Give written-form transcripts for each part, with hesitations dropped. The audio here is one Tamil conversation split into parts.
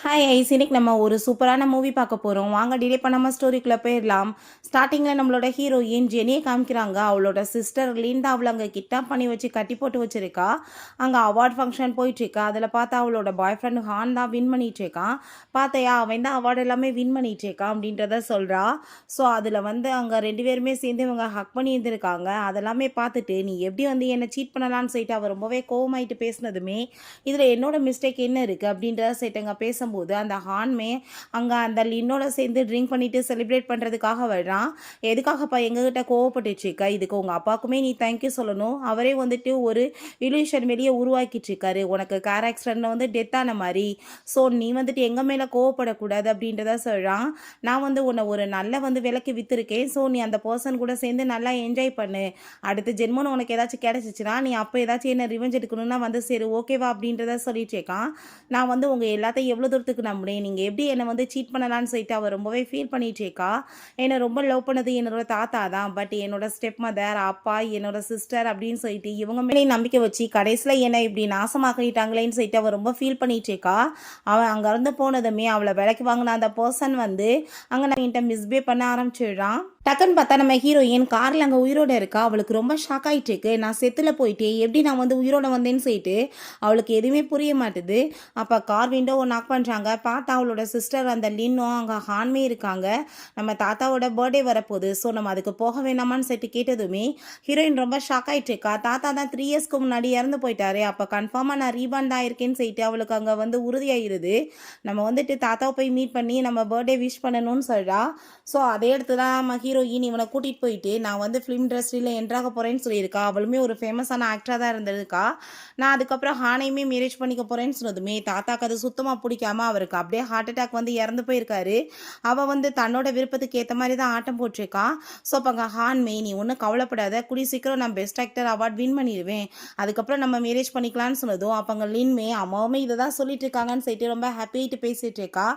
ஹாய் ஐஸ், இன்னைக்கு நம்ம ஒரு சூப்பரான மூவி பார்க்க போகிறோம். வாங்க டிலே பண்ணாமல் ஸ்டோரிக்குள்ளே போயிடலாம். ஸ்டார்டிங்கில் நம்மளோட ஹீரோயின் ஜெனியை காமிக்கிறாங்க. அவளோட சிஸ்டர் லிண்டா அவளை அங்கே கிட்னாப் பண்ணி வச்சு கட்டி போட்டு வச்சிருக்கா. அங்கே அவார்ட் ஃபங்க்ஷன் போயிட்டுருக்கா. அதில் பார்த்தா அவளோட பாய் ஃப்ரெண்ட் ஹான் தான் வின் பண்ணிகிட்ருக்கான். பார்த்தையா, அவன் தான் அவார்டு எல்லாமே வின் பண்ணிகிட்ருக்கான் அப்படின்றத சொல்கிறா. ஸோ அதில் அங்கே ரெண்டு பேருமே சேர்ந்து இவங்க ஹக் பண்ணி இருந்திருக்காங்க. அதெல்லாமே பார்த்துட்டு நீ எப்படி என்னை சீட் பண்ணலான்னு சொல்லிட்டு அவள் ரொம்பவே கோவமாயிட்டு பேசினதுமே இதில் என்னோட மிஸ்டேக் என்ன இருக்குது அப்படின்றத சொல்லிட்டு பேச போது அந்த ஹான்மே அங்கே அந்த லின்னோட சேர்ந்து ட்ரிங்க் பண்ணிட்டு செலிப்ரேட் பண்ணுறதுக்காக வர்றான். எதுக்காகப்பா எங்ககிட்ட கோவப்பட்டுருக்கா? இதுக்கு உங்கள் அப்பாவுக்குமே நீ தேங்க்யூ சொல்லணும். அவரே ஒரு இல்யூஷன் வெளியே உருவாக்கிட்டு இருக்காரு. உனக்கு கார் ஆக்சிடென்ட்ல டெத் ஆன மாதிரி. ஸோ நீ எங்கள் மேலே கோவப்படக்கூடாது அப்படின்றத சொல்கிறான். நான் உன்னை ஒரு நல்ல விலைக்கு விற்றுருக்கேன். ஸோ நீ அந்த பர்சன் கூட சேர்ந்து நல்லா என்ஜாய் பண்ணு. அடுத்த ஜென்மன்னு உனக்கு ஏதாச்சும் கிடச்சிச்சுன்னா நீ அப்போ ஏதாச்சும் என்ன ரிவெஞ்ச் எடுக்கணும்னா சரி ஓகேவா அப்படின்றத சொல்லிட்டு இருக்கான். நான் உங்கள் எல்லாத்தையும் எவ்வளோ தூரத்துக்கு நம்புறேன், நீங்கள் எப்படி என்னை சீட் பண்ணலான்னு சொல்லிட்டு அவள் ரொம்பவே ஃபீல் பண்ணிட்டு இருக்கா. என்னை ரொம்ப லவ் பண்ணது என்னோட தாத்தா தான். பட் என்னோட ஸ்டெப் மதர், அப்பா, என்னோட சிஸ்டர் அப்படின்னு சொல்லிட்டு இவங்க மேலே நம்பிக்கை வச்சு கடைசியில் என்னை இப்படி நாசமாக்கிட்டாங்களேன்னு சொல்லிட்டு அவள் ரொம்ப ஃபீல் பண்ணிட்டு இருக்கா. அவன் அங்கேருந்து போனதுமே அவளை விலைக்கு வாங்கின அந்த பர்சன் அங்கே நான் என்கிட்ட மிஸ்பிஹேவ் பண்ண ஆரம்பிச்சிடுறான். டக்குன்னு பார்த்தா நம்ம ஹீரோயின் காரில் அங்கே உயிரோடு இருக்கா. அவளுக்கு ரொம்ப ஷாக் ஆகிட்டு இருக்கு. நான் செத்தில் போயிட்டேன், எப்படி நான் உயிரோட வந்தேன்னு சொல்லிட்டு அவளுக்கு எதுவுமே புரிய மாட்டுது. அப்போ கார் விண்டோவை நாக் பண்ணுறாங்க. பார்த்தா அவளோட சிஸ்டர் அந்த லின்னும் அங்கே ஹான்மே இருக்காங்க. நம்ம தாத்தாவோட பர்த்டே வரப்போகுது, ஸோ நம்ம அதுக்கு போக வேணாமான்னு சொல்லிட்டு கேட்டதுமே ஹீரோயின் ரொம்ப ஷாக் ஆகிட்டு இருக்கா. தாத்தா தான் 3 இயர்ஸ்க்கு முன்னாடி இறந்து போயிட்டாரு. அப்போ கன்ஃபார்மாக நான் ரீபான் தான் இருக்கேன்னு சொல்லிட்டு அவளுக்கு அங்கே உறுதியாயிருது. நம்ம தாத்தாவை போய் மீட் பண்ணி நம்ம பர்த்டே விஷ் பண்ணணும்னு சொல்கிறா. ஸோ அதே இடத்துல நம்ம ஹீரோயின் இவனை கூட்டிகிட்டு போயிட்டு நான் ஃபிலிம் இண்டஸ்ட்ரியில் என்ட்ராக போகிறேன்னு சொல்லியிருக்கா. அவளுமே ஒரு ஃபேமஸான ஆக்டராக தான் இருந்திருக்கா. நான் அதுக்கப்புறம் ஹானையுமே மேரேஜ் பண்ணிக்க போகிறேன்னு சொன்னதுமே தாத்தாக்கு அது சுத்தமாக பிடிக்காம அவருக்கு அப்படியே ஹார்ட் அட்டாக் இறந்து போயிருக்காரு. அவள் தன்னோட விருப்பத்துக்கு ஏற்ற மாதிரி தான் ஆட்டம் போட்டிருக்கா. ஸோ அப்போ அங்கே ஹான்மே நீ ஒன்றும் கவலைப்படாத, கூடிய சீக்கிரம் நான் பெஸ்ட் ஆக்டர் அவார்ட் வின் பண்ணிடுவேன், அதுக்கப்புறம் நம்ம மேரேஜ் பண்ணிக்கலான்னு சொன்னதும் அப்போ அங்கே லின்மே அம்மாவுமே இதை தான் சொல்லிட்டு இருக்காங்கன்னு சொல்லிட்டு ரொம்ப ஹாப்பியாகிட்டு பேசிகிட்டு இருக்கா.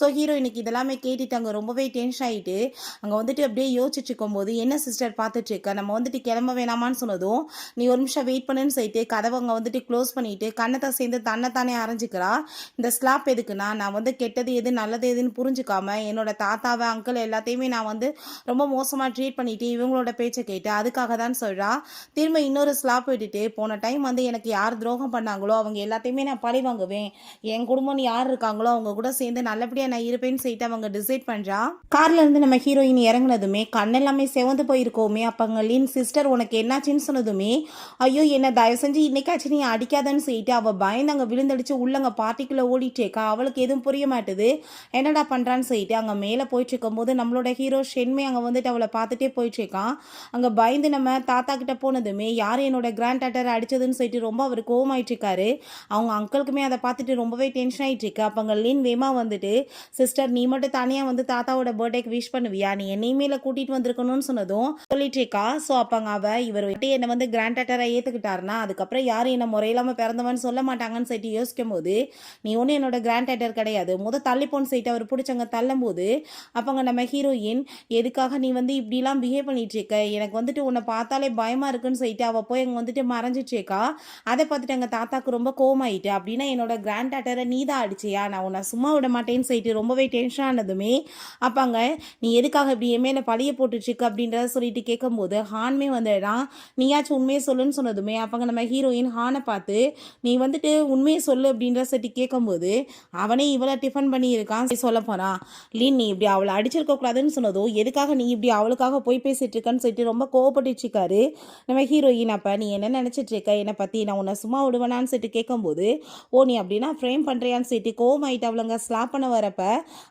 ஸோ ஹீரோயினுக்கு இதெல்லாமே கேட்டுட்டு அங்கே ரொம்பவே டென்ஷன் ஆகிட்டு அங்கே அப்படியே யோசிச்சுட்டு இருக்கும்போது என்ன சிஸ்டர் பார்த்துட்டு இருக்க, நம்ம கிளம்ப வேணாமான்னு சொன்னதும் நீ ஒரு நிமிஷம் வெயிட் பண்ணுன்னு சொல்லிட்டு கதவை அங்கே க்ளோஸ் பண்ணிட்டு கண்ணத்தை சேர்ந்து தன்னைத்தானே அரைஞ்சிக்கிறா. இந்த ஸ்லாப் எதுக்குன்னா நான் கெட்டது எது நல்லது எதுன்னு புரிஞ்சுக்காம என்னோட தாத்தாவை அங்கிள் எல்லாத்தையுமே நான் ரொம்ப மோசமாக ட்ரீட் பண்ணிட்டு இவங்களோட பேச்சை கேட்டு அதுக்காக தான் சொல்கிறா. திரும்ப இன்னொரு ஸ்லாப் விட்டுட்டு போன டைம் எனக்கு யார் துரோகம் பண்ணாங்களோ அவங்க எல்லாத்தையுமே நான் பழி வாங்குவேன், என் குடும்பம் யார் இருக்காங்களோ அவங்க கூட சேர்ந்து நல்லபடியாக நான் இருப்பேன்னு சொல்லிட்டு அவங்க டிசைட் பண்ணுறா. கார்ல இருந்து நம்ம ஹீரோயின் இறங்குனதுமே கண்ணெல்லாமே செவந்து போயிருக்கோமே. அப்போ அங்கே லின் சிஸ்டர் உனக்கு என்னாச்சுன்னு சொன்னதுமே ஐயோ என்ன தயவு செஞ்சு இன்னைக்காச்சு நீ அடிக்காதன்னு சொல்லிட்டு அவள் பயந்து அங்கே விழுந்தடிச்சு உள்ளங்க பார்ட்டிக்குள்ளே ஓடிட்டேக்கா. அவளுக்கு எதுவும் புரிய மாட்டுது, என்னடா பண்ணுறான்னு சொல்லிட்டு அங்கே மேலே போயிட்டு இருக்கும்போது நம்மளோட ஹீரோ ஷென்மே அங்கே அவளை பார்த்துட்டே போயிட்டுருக்கான். அங்கே பயந்து நம்ம தாத்தா கிட்ட போனதுமே யார் என்னோட கிராண்ட் டாட்டர் அடிச்சதுன்னு சொல்லிட்டு ரொம்ப அவர் கோவமாயிட்டு இருக்காரு. அவங்க அங்கிளுக்குமே அதை பார்த்துட்டு ரொம்பவே டென்ஷன் ஆகிட்டு இருக்கு. அப்போ அங்கே லின் வேமா சிஸ்டர் நீ மட்டும் தனியாக தாத்தாவோட பர்த்டேக்கு விஷ் பண்ணுவியா, நீ என்னையுமே கூட்டிட்டு வந்திருக்கணும்னு சொன்னதும் சொல்லிட்டு இருக்கா. ஸோ அப்பங்க இவர் என்னை கிராண்ட் டாட்டரை ஏற்றுக்கிட்டாருன்னா அதுக்கப்புறம் யாரும் என்ன முறையில்லாமல் பிறந்தவன்னு சொல்ல மாட்டாங்கன்னு சொல்லிட்டு யோசிக்கும் போது நீ ஒன்றும் என்னோட கிராண்ட் டாட்டர் கிடையாது, தள்ளிப்போன்னு சொல்லிட்டு அவர் பிடிச்சவங்க தள்ளும் போது அப்பங்க நம்ம ஹீரோயின் எதுக்காக நீ இப்படிலாம் பிஹேவ் பண்ணிட்டு இருக்க, எனக்கு உன்னை பார்த்தாலே பயமா இருக்குன்னு சொல்லிட்டு அவள் போய் அங்கே மறைஞ்சிட்டு இருக்கா. அதை பார்த்துட்டு எங்கள் தாத்தாக்கு ரொம்ப கோவமாயிட்டு அப்படின்னா என்னோட கிராண்ட் டாட்டரை நீ தான் அடிச்சியா, நான் உன்னை சும்மா விட மாட்டேன்னு சொல்லிட்டு ரொம்பவே டென்ஷன் ஆனதுமே அப்பாங்க நீ எதுக்காக இப்படி என் மேலே பழிய போட்டுச்சுக்கு அப்படின்றத சொல்லிட்டு கேட்கும்போது ஹான்மே வந்துடான். நீயாச்சும் உண்மையை சொல்லுன்னு சொன்னதுமே அப்பங்க நம்ம ஹீரோயின் ஹானை பார்த்து நீ உண்மையை சொல்லு அப்படின்ற சொல்லிட்டு கேட்கும்போது அவனே இவளை டிஃபன் பண்ணியிருக்கான். சொல்ல போறான் லீன் நீ இப்படி அவளை அடிச்சிருக்க கூடாதுன்னு சொன்னதும் எதுக்காக நீ இப்படி அவளுக்காக போய் பேசிட்டு இருக்கன்னு சொல்லிட்டு ரொம்ப கோவப்பட்டுச்சுக்காரு நம்ம ஹீரோயின். அப்போ நீ என்ன நினச்சிட்டு இருக்க என்னை பற்றி, நான் உன்னை சும்மா விடுவேனான்னு சொல்லிட்டு கேட்கும்போது ஓ நீ அப்படின்னா ஃப்ரேம் பண்ணுறியான்னு சொல்லிட்டு கோவமாயிட்டு அவளுங்க ஸ்லாப் பண்ண வரப்ப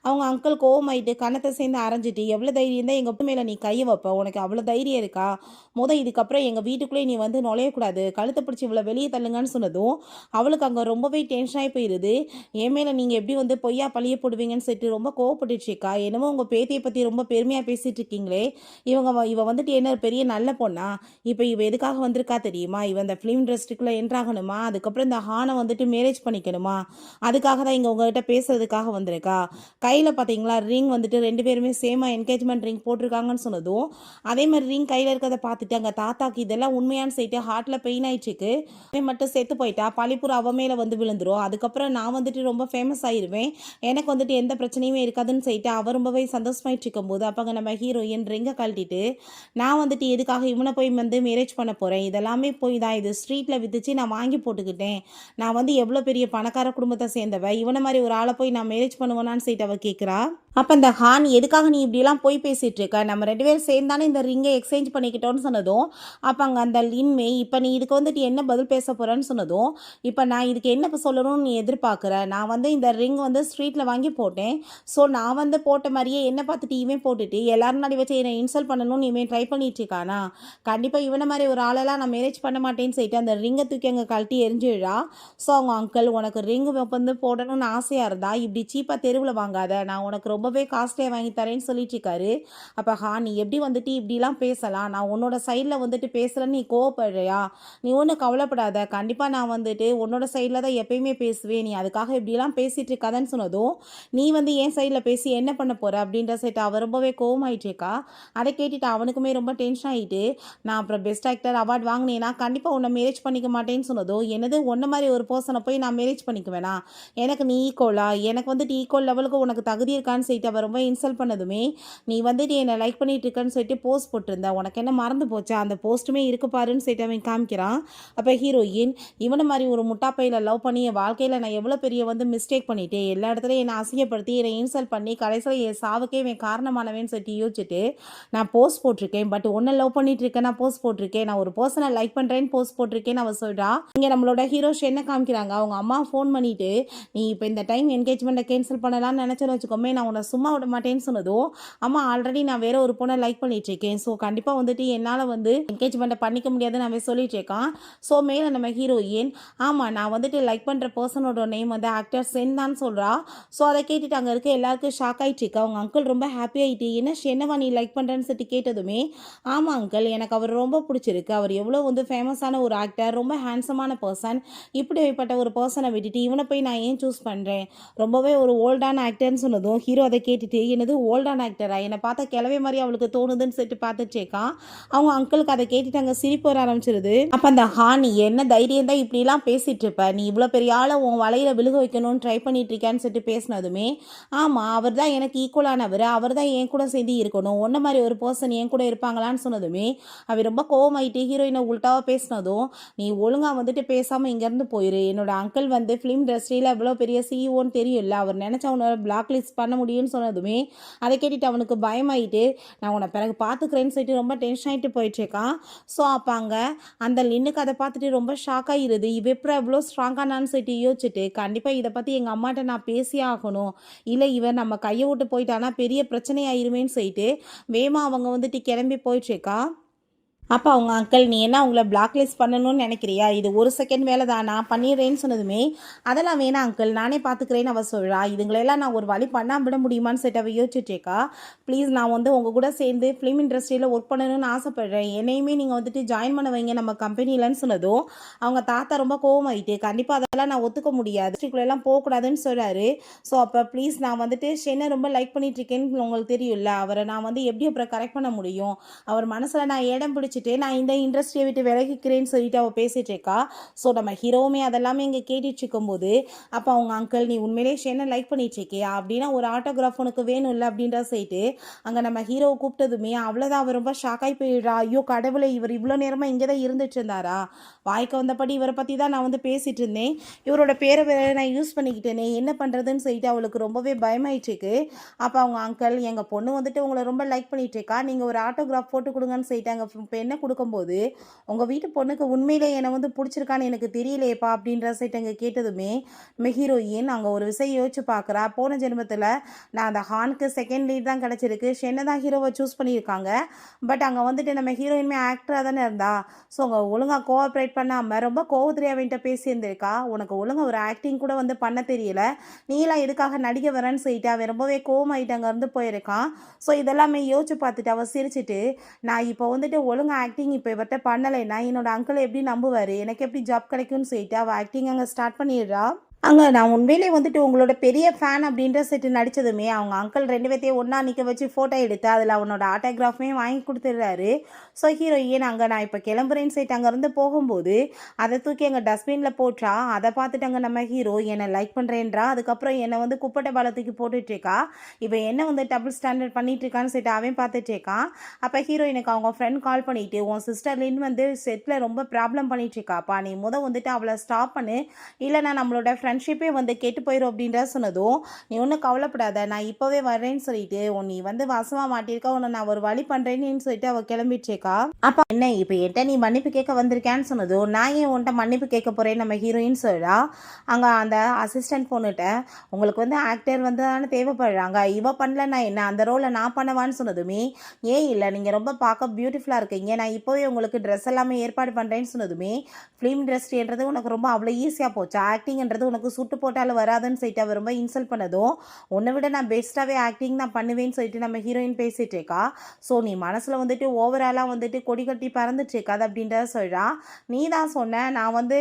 அவங்க அங்கிள் கோவமாயிட்டு கணத்தை சேர்ந்து அரைஞ்சிட்டு எவ்வளோ தைரியம் தான் எங்கள் மேலே நீ கையை வைப்ப, உனக்கு அவ்வளோ தைரியம் இருக்கா, இதுக்கப்புறம் எங்கள் வீட்டுக்குள்ளே நீ நுழையக்கூடாது, கழுத்தை பிடிச்சி இவ்வளோ வெளியே தள்ளுங்கன்னு சொன்னதும் அவளுக்கு அங்கே ரொம்பவே டென்ஷன் ஆகி போயிடுது. என் மேலே நீங்கள் எப்படி பொய்யா பழிய போடுவீங்கன்னு சொல்லிட்டு ரொம்ப கோவப்பட்டுச்சுக்கா. என்னமோ உங்கள் பேத்தியை பற்றி ரொம்ப பெருமையாக பேசிகிட்டு இருக்கீங்களே, இவ என்ன பெரிய நல்ல பொண்ணா, இப்போ இவ எதுக்காக வந்திருக்கா தெரியுமா, இவன் இந்த ஃபிலிம் இண்டஸ்ட்ரிக்குள்ளே என்ட்ராகணுமா, அதுக்கப்புறம் இந்த ஹானை மேரேஜ் பண்ணிக்கணுமா, அதுக்காக தான் இங்கே உங்ககிட்ட பேசுறதுக்காக வந்திருக்கா. கையில் பார்த்தீங்களா ரிங் ரெண்டு பேருமே சேமாக என்கேஜ்மெண்ட் ரிங் போட்டு போட்டிருக்காங்கன்னு சொன்னதும் அதே மாதிரி ரிங் கையில் இருக்கிறத பார்த்துட்டு அங்கே தாத்தாக்கு இதெல்லாம் உண்மையான்னு சொல்லிட்டு ஹார்ட்டில் பெயின் ஆயிடுச்சுக்கு அவன் மட்டும் செத்து போயிட்டா பழிப்புற அவ மேலே வந்து விழுந்துரும், அதுக்கப்புறம் நான் வந்துட்டு ரொம்ப ஃபேமஸ் ஆயிடுவேன், எனக்கு வந்துட்டு எந்த பிரச்சனையுமே இருக்காதுன்னு சொல்லிட்டு அவர் ரொம்பவே சந்தோஷமாயிட்டு இருக்கும்போது அப்போ நம்ம ஹீரோயின் ரிங்கை கழட்டிட்டு நான் வந்துட்டு எதுக்காக இவனை போய் வந்து மேரேஜ் பண்ண போகிறேன், இதெல்லாமே போய் தான் இது ஸ்ட்ரீட்டில் வித்துச்சு நான் வாங்கி போட்டுக்கிட்டேன், நான் வந்து எவ்வளோ பெரிய பணக்கார குடும்பத்தை சேர்ந்தவ, இவனை மாதிரி ஒரு ஆளை போய் நான் மேரேஜ் பண்ணுவேனான்னு சொல்லிட்டு அவள் கேட்குறா. அப்போ இந்த ஹான் எதுக்காக நீ இப்படிலாம் போய் பேசிகிட்டு இருக்க, நம்ம 2 பேரும் சேர்ந்தானே இந்த ரிங்கை எக்ஸ்சேஞ்ச் பண்ணிக்கிட்டோன்னு சொன்னதும் அப்போ அங்கே அந்த லின்மே இப்போ நீ இதுக்கு வந்துட்டு என்ன பதில் பேச போகிறேன்னு சொன்னதும் இப்போ நான் இதுக்கு என்ன சொல்லணும்னு நீ எதிர்பார்க்குற, நான் வந்து இந்த ரிங் வந்து ஸ்ட்ரீட்டில் வாங்கி போட்டேன், ஸோ நான் வந்து போட்ட மாதிரியே என்ன பார்த்துட்டு இவன் போட்டுட்டு எல்லாரும் முன்னாடி வச்சு என்னை இன்சல்ட் பண்ணணும்னு இவன் ட்ரை பண்ணிட்டு இருக்கானா, கண்டிப்பாக இவனை மாதிரி ஒரு ஆளெல்லாம் நான் மேரேஜ் பண்ண மாட்டேன்னு சொல்லிட்டு அந்த ரிங்கை தூக்கி அங்கே கழட்டி எரிஞ்சிடுறா. ஸோ அவங்க அங்கிள் உனக்கு ரிங் வந்து போடணும்னு ஆசையாக இருந்தா இப்படி சீப்பாக தெருவில் வாங்காத, நான் உனக்கு ரொம்பவே காஸ்ட்லியாக வாங்கி தரேன்னு சொல்லிட்டு இருக்காரு. அப்போ நீ எப்படி வந்துட்டு இப்படிலாம் பேசலாம், நான் உன்னோட சைடில் வந்துட்டு பேசுகிறேன்னு நீ கோவப்படுறியா, நீ ஒன்றும் கவலைப்படாத, கண்டிப்பாக நான் வந்துட்டு உன்னோட சைடில் தான் எப்பயுமே பேசுவேன், நீ அதுக்காக இப்படிலாம் பேசிகிட்டு இருக்காதன்னு சொன்னதும் நீ வந்து என் சைடில் பேசி என்ன பண்ண போகிற அப்படின்ற சைட்டு அவள் ரொம்பவே கோவமாயிட்டு இருக்கா. அதை கேட்டுட்டு அவனுக்குமே ரொம்ப டென்ஷன் ஆகிட்டு நான் அப்புறம் பெஸ்ட் ஆக்டர் அவார்ட் வாங்கினேன்னா கண்டிப்பாக உன்னை மேரேஜ் பண்ணிக்க மாட்டேன்னு சொன்னதும் என்னது ஒன்றை மாதிரி ஒரு பர்சனை போய் நான் மேரேஜ் பண்ணிக்குவேனா, எனக்கு நீ ஈக்குவலா, எனக்கு வந்துட்டு ஈக்குவல் லெவலுக்கு உனக்கு தகுதி இருக்கான்னு சொல்லிட்டு அவள் ரொம்ப இன்சல்ட் பண்ணதுமே நீ வந்துட்டு என்னை லைக் பண்ணிட்டு இருக்கன்னு சொல்லிட்டு போஸ்ட் போட்டிருந்த, உனக்கு என்ன மறந்து போச்சா, அந்த போஸ்ட்டுமே இருக்கு பாருன்னு சொல்லிட்டு அவன் காமிக்கிறான். அப்போ ஹீரோயின் இவனை மாதிரி ஒரு முட்டாப்பையில் லவ் பண்ணி என் வாழ்க்கையில் நான் எவ்வளோ பெரிய வந்து மிஸ்டேக் பண்ணிட்டேன், எல்லா இடத்துலையும் என்னை அசிங்கப்படுத்தி என்னை இன்சல்ட் பண்ணி கடைசியில் என் சாவுக்கே இவன் காரணமானவேன்னு சொல்லிட்டு யோசிச்சுட்டு நான் போஸ்ட் போட்டிருக்கேன், பட் ஒன்றை லவ் பண்ணிட்டு இருக்கேன், நான் போஸ்ட் போட்டிருக்கேன், நான் ஒரு பர்சனை லைக் பண்ணுறேன்னு போஸ்ட் போட்டிருக்கேன்னு அவள் சொல்கிறா. இங்கே நம்மளோட ஹீரோஸ் என்ன காமிக்கிறாங்க, அவங்க அம்மா ஃபோன் பண்ணிட்டு நீ இப்போ இந்த டைம் என்கேஜ்மெண்ட்டை கேன்சல் பண்ணலாம்னு நினச்சேன்னு வச்சுக்கோமே, நான் உன்னை சும்மா விட மாட்டேன்னு சொன்னதும் அம்மா ஆல்ரெடி நான் வேற ஒரு பொண்ணை லைக் பண்ணிட்டு இருக்கேன், ஸோ கண்டிப்பாக வந்துட்டு என்னால் வந்து என்கேஜ்மெண்ட்டை பண்ணிக்க முடியாதுன்னு அவன் சொல்லிட்டு இருக்கான். ஸோ மேலே நம்ம ஹீரோயின் ஆமாம் நான் வந்துட்டு லைக் பண்ணுற பர்சனோட நேம் வந்து ஆக்டர் சென் தான் சொல்கிறா. ஸோ அதை கேட்டுட்டு அங்கே இருக்க எல்லாருக்கும் ஷாக் ஆகிட்டு இருக்கா. அவங்க அங்கிள் ரொம்ப ஹாப்பி ஆகிட்டு என்னவா நீ லைக் பண்ணுறேன்னு சொல்லிட்டு கேட்டதுமே ஆமாம் அங்கிள் எனக்கு அவர் ரொம்ப பிடிச்சிருக்கு, அவர் எவ்வளோ வந்து ஃபேமஸான ஒரு ஆக்டர், ரொம்ப ஹேண்ட்ஸமான பர்சன், இப்படிப்பட்ட ஒரு பர்சனை விட்டுட்டு இவனை போய் நான் ஏன் சூஸ் பண்ணுறேன், ரொம்பவே ஒரு ஓல்டான ஆக்டர்னு சொன்னதும் ஹீரோ அதை கேட்டுட்டு என்னது ஓல்டான ஆக்டரா, என்னை பார்த்தா கிளவே மாதிரி அவளுக்கு தோணுதுன்னு சொல்லிட்டு பார்த்துச்சேக்கான். அவங்க அங்கிளுக்கு அதை கேட்டுட்டு அங்கே சிரிப்பு வர ஆரம்பிச்சிருது. அப்போ அந்த நீ என்ன தைரியம் தான் இப்படிலாம் பேசிட்டு இருப்ப, நீ இவ்வளோ பெரிய ஆளை உன் வலையில் விழுக வைக்கணும்னு ட்ரை பண்ணிட்டு இருக்கான்னு சொல்லிட்டு பேசினதுமே ஆமாம் அவர் தான் எனக்கு ஈக்குவலானவர், அவர் தான் என் கூட சேர்ந்து இருக்கணும், ஒன்றை மாதிரி ஒரு பர்சன் என் கூட இருப்பாங்களான்னு சொன்னதுமே அவர் ரொம்ப கோவமாயிட்டு ஹீரோயினை உள்டாவாக பேசினதும் நீ ஒழுங்காக வந்துட்டு பேசாமல் இங்கேருந்து போயிரு, என்னோட அங்கிள் வந்து ஃபிலிம் இண்டஸ்ட்ரியில் எவ்வளோ பெரிய சிஇஓன்னு தெரியும்ல, அவர் நினச்சா அவனோட பிளாக் லிஸ்ட் பண்ண முடியும்னு சொன்னதுமே அதை கேட்டுட்டு அவனுக்கு பயமாயிட்டு நான் உன்னை பிறகு பார்த்துக்கிறேன்னு சொல்லிட்டு ரொம்ப டென்ஷன் ஆகிட்டு போயிட்டுருக்கான். ஸோ அப்போ அங்கே அந்த லின்னுக்கு அதை பார்த்துட்டு ரொம்ப ஷாக் ஆகிடுது, இவ எப்போ எவ்வளோ ஸ்ட்ராங்கானான்னு சொல்லிட்டு யோசிச்சுட்டு கண்டிப்பாக இதை பற்றி எங்கள் அம்மாட்ட நான் பேசியே ஆகணும், இல்லை இவன் நம்ம கையை விட்டு போயிட்டானா பெரிய பிரச்சனை ஆயிருமேன்னு சொல்லிட்டு வேமா அவங்க வந்துட்டு கிளம்பி போயிட்டுருக்கா. அப்போ அவங்க அங்கிள் நீ என்ன அவங்கள பிளாக் லிஸ்ட் பண்ணணும்னு நினைக்கிறியா, இது ஒரு செகண்ட் வேலை தான், நான் பண்ணிடுறேன்னு சொன்னதுமே அதெல்லாம் வேணாம் அங்கிள் நானே பார்த்துக்கிறேன்னு அவள் சொல்கிறா. இதுங்களெல்லாம் நான் ஒரு வழி பண்ணால் விட முடியுமான்னு சொல்லிட்டு அவள் யோசிச்சுட்டேக்கா. ப்ளீஸ் நான் வந்து உங்கள் கூட சேர்ந்து ஃபிலிம் இண்டஸ்ட்ரியில் ஒர்க் பண்ணணும்னு ஆசைப்பட்றேன், என்னையுமே நீங்கள் வந்துட்டு ஜாயின் பண்ண வைங்க நம்ம கம்பெனிலன்னு சொன்னதும் அவங்க தாத்தா ரொம்ப கோவமாயிட்டு கண்டிப்பாக அதெல்லாம் நான் ஒத்துக்க முடியாது, இண்டஸ்ட்ரிக்குள்ளெல்லாம் போகக்கூடாதுன்னு சொல்கிறாரு. ஸோ அப்போ ப்ளீஸ் நான் வந்துட்டு ஷென்னை ரொம்ப லைக் பண்ணிட்டு இருக்கேன்னு உங்களுக்கு தெரியும்ல, அவரை நான் வந்து எப்படி அப்புறம் கரெக்ட் பண்ண முடியும், அவர் மனசில் நான் இடம் பிடிச்சி நான் இந்த இண்டஸ்ட்ரியை விட்டு விலகிக்கிறேன்னு சொல்லிட்டு அவள் பேசிட்டு இருக்கா. ஸோ நம்ம ஹீரோவுமே அதெல்லாமே இங்கே கேட்டுட்டு இருக்கும்போது அப்போ அவங்க அங்கிள் நீ உண்மையிலே ஷென்னை லைக் பண்ணிட்டு இருக்கியா அப்படின்னா ஒரு ஆட்டோகிராஃப் உனக்கு வேணும் இல்லை அப்படின்ற சொல்லிட்டு அங்கே நம்ம ஹீரோவை கூப்பிட்டதுமே அவ்வளோதான் அவள் ரொம்ப ஷாக்காகி போயிடுறா. ஐயோ கடவுளை இவர் இவ்வளோ நேரமாக இங்கே தான் இருந்துட்டு இருந்தாரா, வாய்க்கு வந்தபடி இவரை பற்றி தான் நான் வந்து பேசிகிட்டு இருந்தேன், இவரோட பேரை வேற நான் யூஸ் பண்ணிக்கிட்டேனே என்ன பண்ணுறதுன்னு சொல்லிட்டு அவளுக்கு ரொம்பவே பயமாயிட்டுருக்கு. அப்போ அவங்க அங்கிள் எங்கள் பொண்ணு வந்துட்டு உங்களை ரொம்ப லைக் பண்ணிட்டு இருக்கா, நீங்கள் ஒரு ஆட்டோகிராஃப் போட்டு கொடுங்கன்னு சொல்லிட்டாங்க. இப்போ என்ன கொடுக்கும்போது உங்கள் வீட்டு பொண்ணுக்கு உண்மையிலே என்னை வந்து பிடிச்சிருக்கான்னு எனக்கு தெரியலையேப்பா அப்படின்ற சைட் அங்கே கேட்டதுமே நம்ம ஹீரோயின் அங்கே ஒரு விஷயம் யோசிச்சு பார்க்குறா. போன ஜென்மத்தில் நான் அந்த ஹானுக்கு செகண்ட் லீட் தான் கிடச்சிருக்கு, ஷென்னை தான் ஹீரோவை சூஸ் பண்ணியிருக்காங்க, பட் அங்கே வந்துட்டு நம்ம ஹீரோயின்மே ஆக்டராக தானே இருந்தா. ஸோ அவங்க ஒழுங்காக கோஆப்ரேட் பண்ணாமல் ரொம்ப கோவத்திலே அவன்கிட்ட பேசியிருந்திருக்கா. உனக்கு ஒழுங்காக ஒரு ஆக்டிங் கூட வந்து பண்ண தெரியல, நீலாம் எதுக்காக நடிக்க வரேன்னு சொல்லிட்டு அவன் ரொம்பவே கோவமாயிட்டு அங்கேருந்து போயிருக்கான். ஸோ இதெல்லாமே யோசிச்சு பார்த்துட்டு அவள் சிரிச்சிட்டு நான் இப்போ வந்துட்டு ஒழுங்காக ஆக்டிங் இப்போ இவர்கிட்ட பண்ணலைன்னா என்னோட அங்கிளை எப்படி நம்புவார், எனக்கு எப்படி ஜாப் கிடைக்கும்னு சொல்லிட்டு அவள் ஆக்டிங் அங்கே ஸ்டார்ட் பண்ணிடுறா. நான் உண்மையிலேயே வந்துட்டு உங்களோட பெரிய ஃபேன் அப்படின்ற செட்டு நடிச்சதுமே, அவங்க அங்கிள் 2 பேத்தையும் ஒண்ணா நிக்க வச்சு ஃபோட்டோ எடுத்து, அதில அவனோட ஆட்டோகிராஃப்மே வாங்கி குடுத்துடுறாரு. ஸோ ஹீரோயின் நான் இப்ப கிளம்புறேன்னு சொல்லிட்டு அங்கருந்து போகும்போது, அத தூக்கி அங்க டஸ்ட்பின்ல போட்றா. அத பார்த்துட்டு அங்க நம்ம ஹீரோ என்ன லைக் பண்றேன்றா. அதுக்கப்புறம் என்ன வந்து குப்பை டப்பால தூக்கி போட்டுட்டு இருக்கா. இவ என்ன வந்து டபுள் ஸ்டாண்டர்ட் பண்ணிட்டு இருக்கான்னு சொல்லிட்டு அவன் பார்த்துட்டு இருக்கான். அப்ப ஹீரோயினுக்கு அவங்க ஃப்ரெண்ட் கால் பண்ணிட்டு, "உன் சிஸ்டர் லின் வந்து செட்ல ரொம்ப ப்ராப்ளம் பண்ணிட்டு இருக்காப்பா. நீ வந்துட்டு அவள ஸ்டாப் பண்ணு. இல்லைனா நம்மளோட ஃப்ரெண்ட்ஷிப்பே வந்து கெட்டு போயிடும் அப்படின்ற சொன்னதும், நீ ஒன்றும் கவலைப்படாத, நான் இப்போவே வரேன்னு சொல்லிட்டு நீ வந்து வசமாக மாட்டியிருக்க, உன்னை நான் ஒரு வழி பண்ணுறேன்னு சொல்லிட்டு அவள் கிளம்பிடுச்சேக்கா. அப்போ என்ன இப்போ என்கிட்ட நீ மன்னிப்பு கேட்க வந்திருக்கேன்னு சொன்னதும், நான் ஏன் உன்ட்ட மன்னிப்பு கேட்க போகிறேன் நம்ம ஹீரோயின் சொல்கிறா. அங்கே அந்த அசிஸ்டன்ட் பொண்ணுகிட்ட, உங்களுக்கு வந்து ஆக்டர் வந்து தானே தேவைப்படுறாங்க, இவ பண்ணலன்னா என்ன, அந்த ரோலை நான் பண்ணவான்னு சொன்னதுமே, ஏன் இல்லை நீங்கள் ரொம்ப பார்க்க பியூட்டிஃபுல்லாக இருக்கீங்க, நான் இப்போவே உங்களுக்கு ட்ரெஸ் எல்லாமே ஏற்பாடு பண்ணுறேன்னு சொன்னதுமே, ஃபிலிம் இண்டஸ்ட்ரின்றது உனக்கு ரொம்ப அவ்வளோ ஈஸியாக போச்சு, ஆக்டிங்ன்றது உனக்கு சுட்டு போட்டாலும் வராதுன்னு சொல்லிட்டு அவர் ரொம்ப இன்சல்ட் பண்ணதும், உன்னை விட நான் பெஸ்ட்டாகவே ஆக்டிங் நான் பண்ணுவேன்னு சொல்லிட்டு நம்ம ஹீரோயின் பேசிகிட்டு இருக்கா. ஸோ நீ மனசில் வந்துட்டு ஓவராலாக வந்துட்டு கொடி கட்டி பறந்துட்டு இருக்காது அப்படின்றத சொல்கிறா. நீ தான் சொன்ன நான் வந்து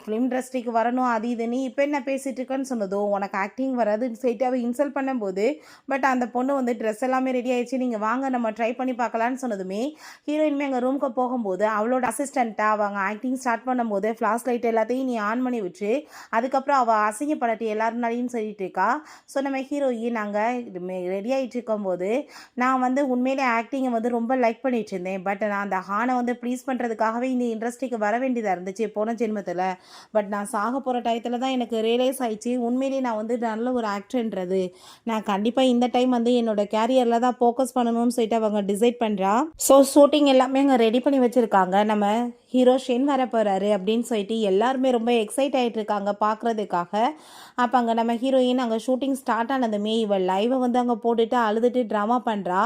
ஃபிலிம் இண்டஸ்ட்ரிக்கு வரணும் அது இது, நீ இப்போ என்ன பேசிகிட்டு இருக்கேன்னு சொன்னதும், உனக்கு ஆக்டிங் வராதுன்னு சொல்லிட்டு அவள் இன்சல்ட் பண்ணும்போது, பட் அந்த பொண்ணு வந்து ட்ரெஸ் எல்லாமே ரெடி ஆயிடுச்சு, நீங்கள் வாங்க நம்ம ட்ரை பண்ணி பார்க்கலான்னு சொன்னதுமே, ஹீரோயின்மே எங்கள் ரூமுக்கு போகும்போது அவளோட அசிஸ்டண்ட்டாக அவங்க ஆக்டிங் ஸ்டார்ட் பண்ணும்போது ஃப்ளாஷ் லைட் எல்லாத்தையும் நீ ஆன் பண்ணி விட்டு, அதுக்கப்புறம் அவள் அசிங்கப்படட்டி எல்லாருனாலையும் சொல்லிட்டு இருக்கா. ஸோ நம்ம ஹீரோயின் நாங்கள் ரெடி ஆகிட்டு இருக்கும்போது, நான் வந்து உண்மையிலே ஆக்டிங்கை வந்து ரொம்ப லைக் பண்ணிட்டு இருந்தேன். பட் நான் அந்த ஹானை வந்து ப்ளீஸ் பண்ணுறதுக்காகவே இந்த இண்டஸ்ட்ரிக்கு வர வேண்டியதாக இருந்துச்சு போன ஜென்மத்தில். பட் நான் சாக போகிற டயத்தில் தான் எனக்கு ரியலைஸ் ஆயிடுச்சு, உண்மையிலேயே நான் வந்து நல்ல ஒரு ஆக்டர்ன்றது. நான் கண்டிப்பாக இந்த டைம் வந்து என்னோட கேரியரில் தான் ஃபோக்கஸ் பண்ணணும்னு சொல்லிட்டு அவங்க டிசைட் பண்ணுறா. ஸோ ஷூட்டிங் எல்லாமே அங்கே ரெடி பண்ணி வச்சுருக்காங்க. நம்ம ஹீரோ ஷென் வர போகிறாரு அப்படின்னு சொல்லிட்டு எல்லாருமே ரொம்ப எக்ஸைட் ஆகிட்டு இருக்காங்க பார்க்குறதுக்காக. அப்போ அங்கே நம்ம ஹீரோயின் அங்கே ஷூட்டிங் ஸ்டார்ட் ஆனதுமே இவள் லைவை வந்து அங்கே போட்டுட்டு அழுதுட்டு ட்ராமா பண்ணுறா.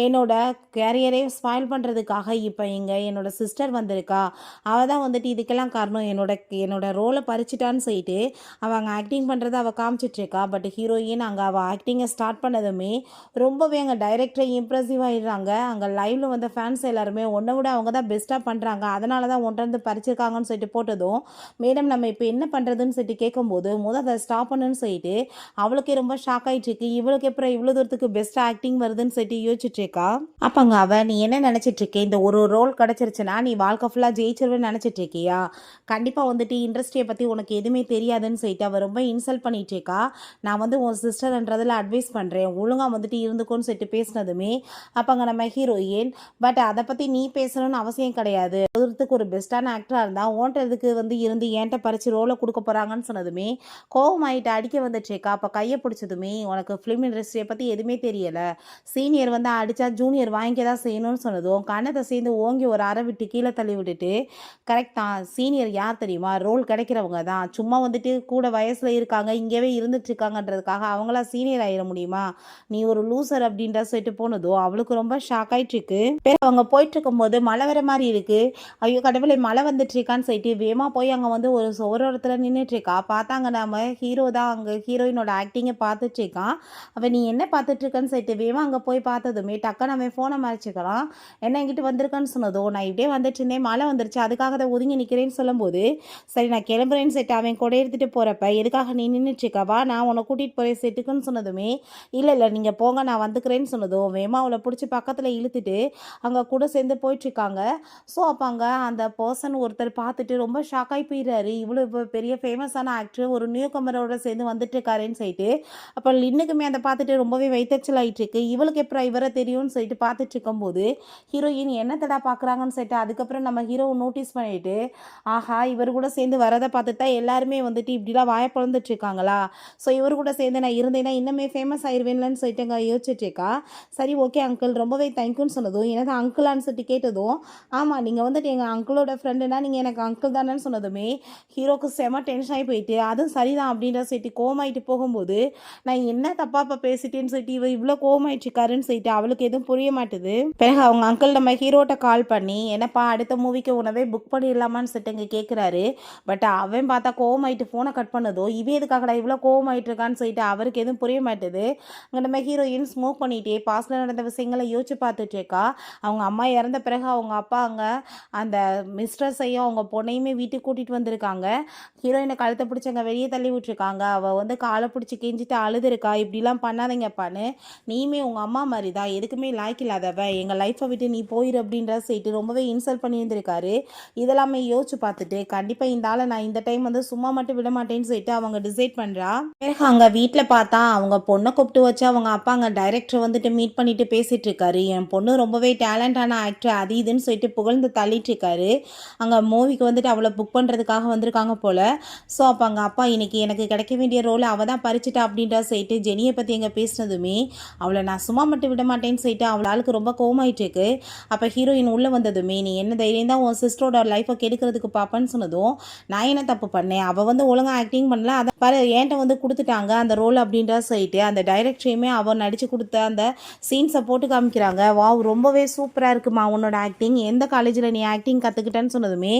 என்னோட கேரியரே ஸ்பாயில் பண்ணுறதுக்காக இப்போ இங்கே என்னோட சிஸ்டர் வந்திருக்கா, அவள் தான் வந்துட்டு இதுக்கெல்லாம் காரணம், என்னோட ரோலை பறிச்சிட்டான்னு சொல்லிட்டு அவள் அங்கே ஆக்டிங் பண்ணுறதை அவள் காமிச்சிட்ருக்கா. பட் ஹீரோயின் அங்கே அவள் ஆக்டிங்கை ஸ்டார்ட் பண்ணதுமே ரொம்பவே அங்கே டைரக்டரை இம்ப்ரெசிவ் ஆகிடுறாங்க. அங்கே லைவில் வந்த ஃபேன்ஸ் எல்லாருமே ஒன்றை விட அவங்க தான் பெஸ்ட்டாக பண்ணுறாங்க, அதனால தான் ஒன்றை பறிச்சிருக்காங்கன்னு சொல்லிட்டு போட்டதும், மேடம் நம்ம இப்போ என்ன பண்ணுறதுன்னு சொல்லிட்டு கேட்கும்போது அதை ஸ்டாப் பண்ணுன்னு சொல்லிட்டு அவளுக்கே ரொம்ப ஷாக் ஆகிட்டு இருக்கு. இவளுக்கு அப்புறம் இவ்வளோ தூரத்துக்கு பெஸ்ட் ஆக்டிங் வருதுன்னு சொல்லிட்டு யோசிச்சுட்டு இருக்கா. அப்போங்க நீ என்ன நினச்சிட்டு இருக்கே, இந்த ஒரு ரோல் கிடச்சிருச்சுன்னா நீ வாழ்க்கை ஃபுல்லாக ஜெயிச்சிருவேன்னு நினச்சிட்டு இருக்கியா, கண்டிப்பாக வந்துட்டு இண்டஸ்ட்ரியை பற்றி உனக்கு எதுவுமே தெரியாதுன்னு சொல்லிட்டு அவள் ரொம்ப இன்சல்ட் பண்ணிட்டு இருக்கா. நான் வந்து உன் சிஸ்டர்ன்றதில் அட்வைஸ் பண்ணுறேன், ஒழுங்காக வந்துட்டு இருந்துக்கோன்னு சொல்லிட்டு பேசினதுமே அப்போங்க நம்ம ஹீரோயின், பட் அதை பற்றி நீ பேசணும்னு அவசியம் கிடையாது, தூரத்துக்கு ஒரு பெஸ்ட்டான ஆக்டராக இருந்தால் ஓன்றதுக்கு வந்து இருந்து ஏன்ட்ட பறித்து ரோலை கொடுக்க போகிறாங்கன்னு சொன்னதுமே கோவமாயிட்டு அடிக்க வந்துட்டுருக்கா. அப்போ கையை பிடிச்சதுமே, உனக்கு ஃபிலிம் இண்டஸ்ட்ரியை பற்றி எதுவுமே தெரியலை, சீனியர் வந்து அடித்தா ஜூனியர் வாங்கிக்க தான் செய்யணும்னு சொன்னதும் கண்ணத்தை சேர்ந்து ஓங்கி ஒரு அரை விட்டு கீழே தள்ளி விட்டுட்டு, கரெக்ட் தான், சீனியர் யார் தெரியுமா, ரோல் கிடைக்கிறவங்க தான், சும்மா வந்துட்டு கூட வயசில் இருக்காங்க இங்கேவே இருந்துட்டுருக்காங்கன்றதுக்காக அவங்களா சீனியர் ஆகிட முடியுமா, நீ ஒரு லூசர் அப்படின்ற சொல்லிட்டு போனதும் அவளுக்கு ரொம்ப ஷாக் ஆகிட்டு இருக்கு. அவங்க போயிட்டு இருக்கும்போது மழை வர மாதிரி இருக்கு, ஐயோ கடவுளை மழை வந்துட்டு இருக்கான்னு சொல்லிட்டு வேமா போய் அங்கே வந்து ஒரு ஓரத்தில் நின்றுட்டு இருக்கா. பார்த்தாங்க நம்ம ஹீரோ தான் அங்கே ஹீரோயினோட ஆக்டிங்கை பார்த்துட்டு இருக்கான். அவன் நீ என்ன பார்த்துட்டு இருக்கன்னு சொல்லிட்டு வேமா அங்கே போய் பார்த்ததுமே டக்குன்னு அவன் ஃபோனை மறைச்சிக்கிறான். என்ன எங்கிட்ட வந்திருக்கான்னு சொன்னதோ, நான் இப்படியே வந்துட்டு இருந்தேன், மழை வந்துருச்சு அதுக்காக தான் ஒதுங்கி நிற்கிறேன்னு சொல்லும்போது, சரி நான் கிளம்புறேன்னு சொல்லிட்டு அவன் கூட எடுத்துகிட்டு போகிறப்ப எதுக்காக நீ நின்றுட்டு இருக்கவா, நான் உன்னை கூட்டிகிட்டு போகிறேன் செட்டுக்குன்னு சொன்னதுமே, இல்லை நீங்கள் போங்க நான் வந்துக்கிறேன்னு சொன்னதும் வேமா அவளை பிடிச்சி பக்கத்தில் இழுத்துட்டு அங்கே கூட சேர்ந்து போயிட்டுருக்காங்க. ஸோ அப்போ அங்கே அந்த பர்சன் ஒருத்தர் பார்த்துட்டு ரொம்ப ஷாக்காகி போயிடுறாரு, இவ்வளோ இப்போ பெரிய ஃபேமஸான ஆக்டர் ஒரு நியூ கமரோட சேர்ந்து வந்துட்டு இருக்காருன்னு சொல்லிட்டு. அப்போ லின்னுக்குமே அதை பார்த்துட்டு ரொம்பவே வைத்தச்சல் ஆகிட்டு இருக்கு, இவளுக்கு எப்பறம் இவரை தெரியும்னு சொல்லிட்டு பார்த்துட்டு இருக்கும்போது ஹீரோயின் என்ன தடா பார்க்குறாங்கன்னு சொல்லிட்டு அதுக்கப்புறம் நம்ம ஹீரோவை நோட்டீஸ் பண்ணிட்டு, ஆஹா இவர் கூட சேர்ந்து வரதை பார்த்துட்டு தான் எல்லாருமே வந்துட்டு இப்படிலாம் வாய பிளந்துட்டு இருக்காங்களா, ஸோ இவர் கூட சேர்ந்து நான் இருந்தேன்னா இன்னுமே ஃபேமஸ் ஆயிடுவேன்லன்னு சொல்லிட்டு அங்கே யோசிச்சுட்டு இருக்கா. சரி ஓகே அங்கிள் ரொம்பவே தேங்க்யூன்னு சொன்னதும், எனக்கு அங்கிளான்னு சொல்லிட்டு கேட்டதும், ஆமாம் நீங்கள் வந்துட்டு எங்கள் அங்கிளோட ஃப்ரெண்டுனா நீங்கள் எனக்கு அங்கிள் தானேன்னு சொன்னதுமே ஹீரோக்கு செம டென்ஷன் ஆகி போயிட்டு, அதுவும் சரிதான் அப்படின்ற சொல்லிட்டு கோமாயிட்டு போகும்போது, நான் என்ன தப்பாப்பா பேசிட்டேன்னு சொல்லிட்டு இவர் இவ்வளோ கோமாயிட்டு இருக்காருன்னு சொல்லிட்டு அவளுக்கு எதுவும் புரிய மாட்டுது. பிறகு அவங்க அங்கிள் நம்ம ஹீரோட்ட கால் பண்ணி, என்னப்பா அடுத்த மூவிக்கு உணவே புக் பண்ணிடலாமான்னு சொல்லிட்டு இங்கே கேட்குறாரு. பட் அவன் பார்த்தா கோவமாயிட்டு ஃபோனை கட் பண்ணதோ, இவன் எதுக்காகடா இவ்வளோ கோவமாயிட்டு இருக்கான்னு சொல்லிட்டு அவருக்கு எதுவும் புரிய மாட்டுது. அங்கே நம்ம ஹீரோயின் ஸ்மோக் பண்ணிகிட்டே பாஸ்டில் நடந்த விஷயங்களை யோசிச்சு பார்த்துட்டு இருக்கா. அவங்க அம்மா இறந்த பிறகு அவங்க அப்பா அங்கே அந்த மிஸ்ட்ரஸையும் அவங்க பொண்ணையுமே வீட்டுக்கு கூட்டிகிட்டு வந்திருக்காங்க. ஹீரோயினை கழுத்தை பிடிச்சி பிடிச்சி அங்கே வெளியே தள்ளி விட்டுருக்காங்க. அவள் வந்து காலை பிடிச்சி கெஞ்சிட்டு அழுதுருக்கா. இப்படிலாம் பண்ணாதீங்கப்பான்னு. நீயுமே உங்கள் அம்மா மாதிரி தான், எதுக்குமே லாய்க்கு இல்லாதவ, எங்கள் லைஃப்பை விட்டு நீ போயிரு அப்படின்ற சொல்லிட்டு ரொம்பவே இன்சல்ட் பண்ணியிருந்திருக்காரு. இதெல்லாமே யோசிச்சு பார்த்துட்டு கண்டிப்பாக இந்த ஆளை நான் இந்த டைம் வந்து சும்மா மட்டும் விட மாட்டேன்னு சொல்லிட்டு அவங்க டிசைட் பண்ணுறா. பிறகு அங்கே வீட்டில் பார்த்தா அவங்க பொண்ணை கூப்பிட்டு வச்சு அவங்க அப்பா அங்கே டைரக்டர் வந்துட்டு மீட் பண்ணிட்டு பேசிட்டு இருக்காரு. என் பொண்ணு ரொம்பவே டேலண்டான ஆக்டர், அது இதுன்னு சொல்லிட்டு புகழ்ந்து தள்ளிட்டு இருக்காரு. அங்கே மூவிக்கு வந்துட்டு அவளை புக் பண்ணுறதுக்காக வந்திருக்காங்க போல். ஸோ அப்போ அங்கே அப்பா இன்னைக்கு எனக்கு கிடைக்க வேண்டிய ரோலை அவள் தான் பறிச்சிட்டா அப்படின்ற சொல்லிட்டு ஜெனியை பற்றி எங்கே பேசினதுமே அவளை நான் சும்மா மட்டும் விட மாட்டேன்னு சொல்லிட்டு அவளாளுக்கு ரொம்ப கோவமாயிட்டு இருக்கு. அப்போ ஹீரோயின் உள்ளே வந்ததுமே நீ என்ன தைரியம் தான் உன் சிஸ்டரோட லைஃப்பை கெடுக்கிறதுக்கு பாப்பேன்னு சொன்னதும் நான் என்ன தப்பு பண்ணேன், அவள் வந்து ஒழுங்காக ஆக்டிங் பண்ணல, அதை பாரு என்கிட்ட வந்து கொடுத்துட்டாங்க அந்த ரோல் அப்படின்ற சொல்லிட்டு அந்த டைரக்டரையுமே அவள் நடித்து கொடுத்த அந்த சீன்ஸை போட்டு காமிக்கிறாங்க. வாவ் ரொம்பவே சூப்பராக இருக்குமா உன்னோட ஆக்டிங், எந்த காலேஜில் நீ ஆக்டிங் கற்றுக்கிட்டேன்னு சொன்னதுமே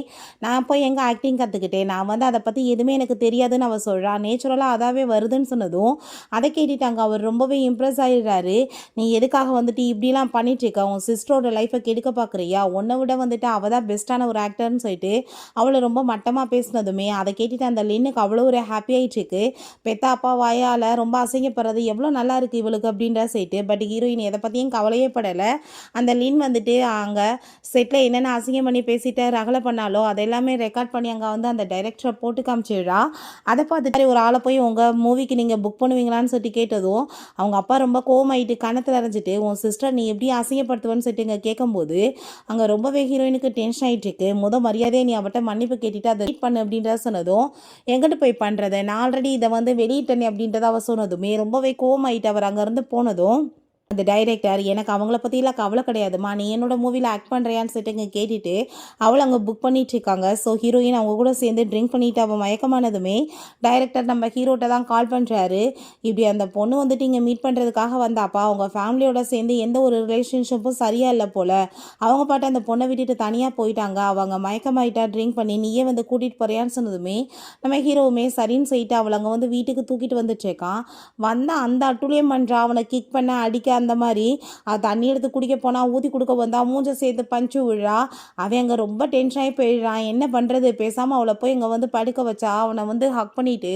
நான் போய் எங்கே ஆக்டிங் கற்றுக்கிட்டேன், நான் வந்து அதை பற்றி எதுவுமே எனக்கு தெரியாதுன்னு அவள் சொல்கிறா, நேச்சுரலாக அதாவே வருதுன்னு சொன்னதும் அதை கேட்டுட்டாங்க. அவர் ரொம்பவே இம்ப்ரெஸ் ஆகிடுறாரு. நீ எதுக்காக வந்துட்டு இப்படிலாம் பண்ணிட்டு இருக்க, உன் சிஸ்டரோட லைஃப்பை கெடுக்க பார்க்குறியா, உன்னை விட வந்துட்டு அவள் தான் பெஸ்ட்டான ஒரு ஆக்டர்னு சொல்லிட்டு அவளை ரொம்ப மட்டமாக பேசினதுமே அதை கேட்டுட்டு அந்த லின்னுக்கு அவ்வளோ ஒரு ஹாப்பி ஆகிட்டு இருக்கு. பெத்த அப்பா வாயால் ரொம்ப அசிங்கப்படுறது எவ்வளோ நல்லா இருக்குது இவளுக்கு அப்படின்ற சொல்லிட்டு. பட் ஹீரோயின் எதை பற்றியும் கவலையே படலை. அந்த லின் வந்துட்டு அங்கே செட்டில் என்னென்ன அசிங்கம் பண்ணி பேசிட்டு ரகலை பண்ணாலோ அதெல்லாமே ரெக்கார்ட் பண்ணி அங்கே வந்து அந்த டைரக்டரை போட்டு காமிச்சிடுறா. அதை பார்த்துட்டு ஒரு ஆளை போய் உங்கள் மூவிக்கு நீங்கள் புக் பண்ணுவீங்களான்னு சொல்லிட்டு கேட்டதும் அவங்க அப்பா ரொம்ப கோவமாயிட்டு கணத்தில் அரைஞ்சிட்டு உன் சிஸ்டர் நீ எப்படி அசிங்கப்படுத்துவேன்னு சொல்லிட்டு இங்கே கேட்கும்போது அங்கே ரொம்பவே ஹீரோயினுக்கு டென்ஷன் ஆகிட்டு இருக்கு. மரியாதையை நீ அவட்ட மன்னிப்பு கேட்டுட்டு அதை வெயிட் பண்ணு அப்படின்றத சொன்னதும் எங்கிட்ட போய் பண்ணுறது, நான் ஆல்ரெடி இதை வந்து வெளியிட்டேனே அப்படின்றத அவ சொன்னதுமே ரொம்பவே கோவமாயிட்டு அவர் அங்கேருந்து போனதும் அந்த டைரக்டர் எனக்கு அவங்கள பற்றிலாம் கவலை கிடையாதுமா, நீ என்னோட மூவியில் ஆக்ட் பண்ணுறியான்னு சொல்லிட்டு இங்கே கேட்டுட்டு அவளை அங்கே புக் பண்ணிட்டு இருக்காங்க. ஸோ ஹீரோயின் அவங்க கூட சேர்ந்து ட்ரிங்க் பண்ணிட்டு அவள் மயக்கமானதுமே டைரக்டர் நம்ம ஹீரோட்ட தான் கால் பண்ணுறாரு. இப்படி அந்த பொண்ணு வந்துட்டு இங்கே மீட் பண்ணுறதுக்காக வந்தாப்பா, அவங்க ஃபேமிலியோட சேர்ந்து எந்த ஒரு ரிலேஷன்ஷிப்பும் சரியாக இல்லை போல், அவங்க பாட்டு அந்த பொண்ணை விட்டுட்டு தனியாக போயிட்டாங்க, அவங்க மயக்கமாயிட்டா ட்ரிங்க் பண்ணி, நீயே வந்து கூட்டிகிட்டு போறியான்னு சொன்னதுமே நம்ம ஹீரோவுமே சரின்னு சொல்லிட்டு அவளை அங்கே வந்து வீட்டுக்கு தூக்கிட்டு வந்துட்டுருக்கான். வந்தால் அந்த அட்டுலியம் பண்ணுறா, அவனை கிக் பண்ண அடிக்க அந்த மாதிரி தண்ணி எடுத்து குடிக்க போனால் ஊற்றி கொடுக்க வந்தா மூஞ்ச சேர்த்து பஞ்சு விழா. அவன் அங்கே ரொம்ப டென்ஷன் ஆகி போயிடுறான். என்ன பண்ணுறது, பேசாமல் அவளை போய் இங்கே வந்து படுக்க வச்சா அவனை வந்து ஹக் பண்ணிவிட்டு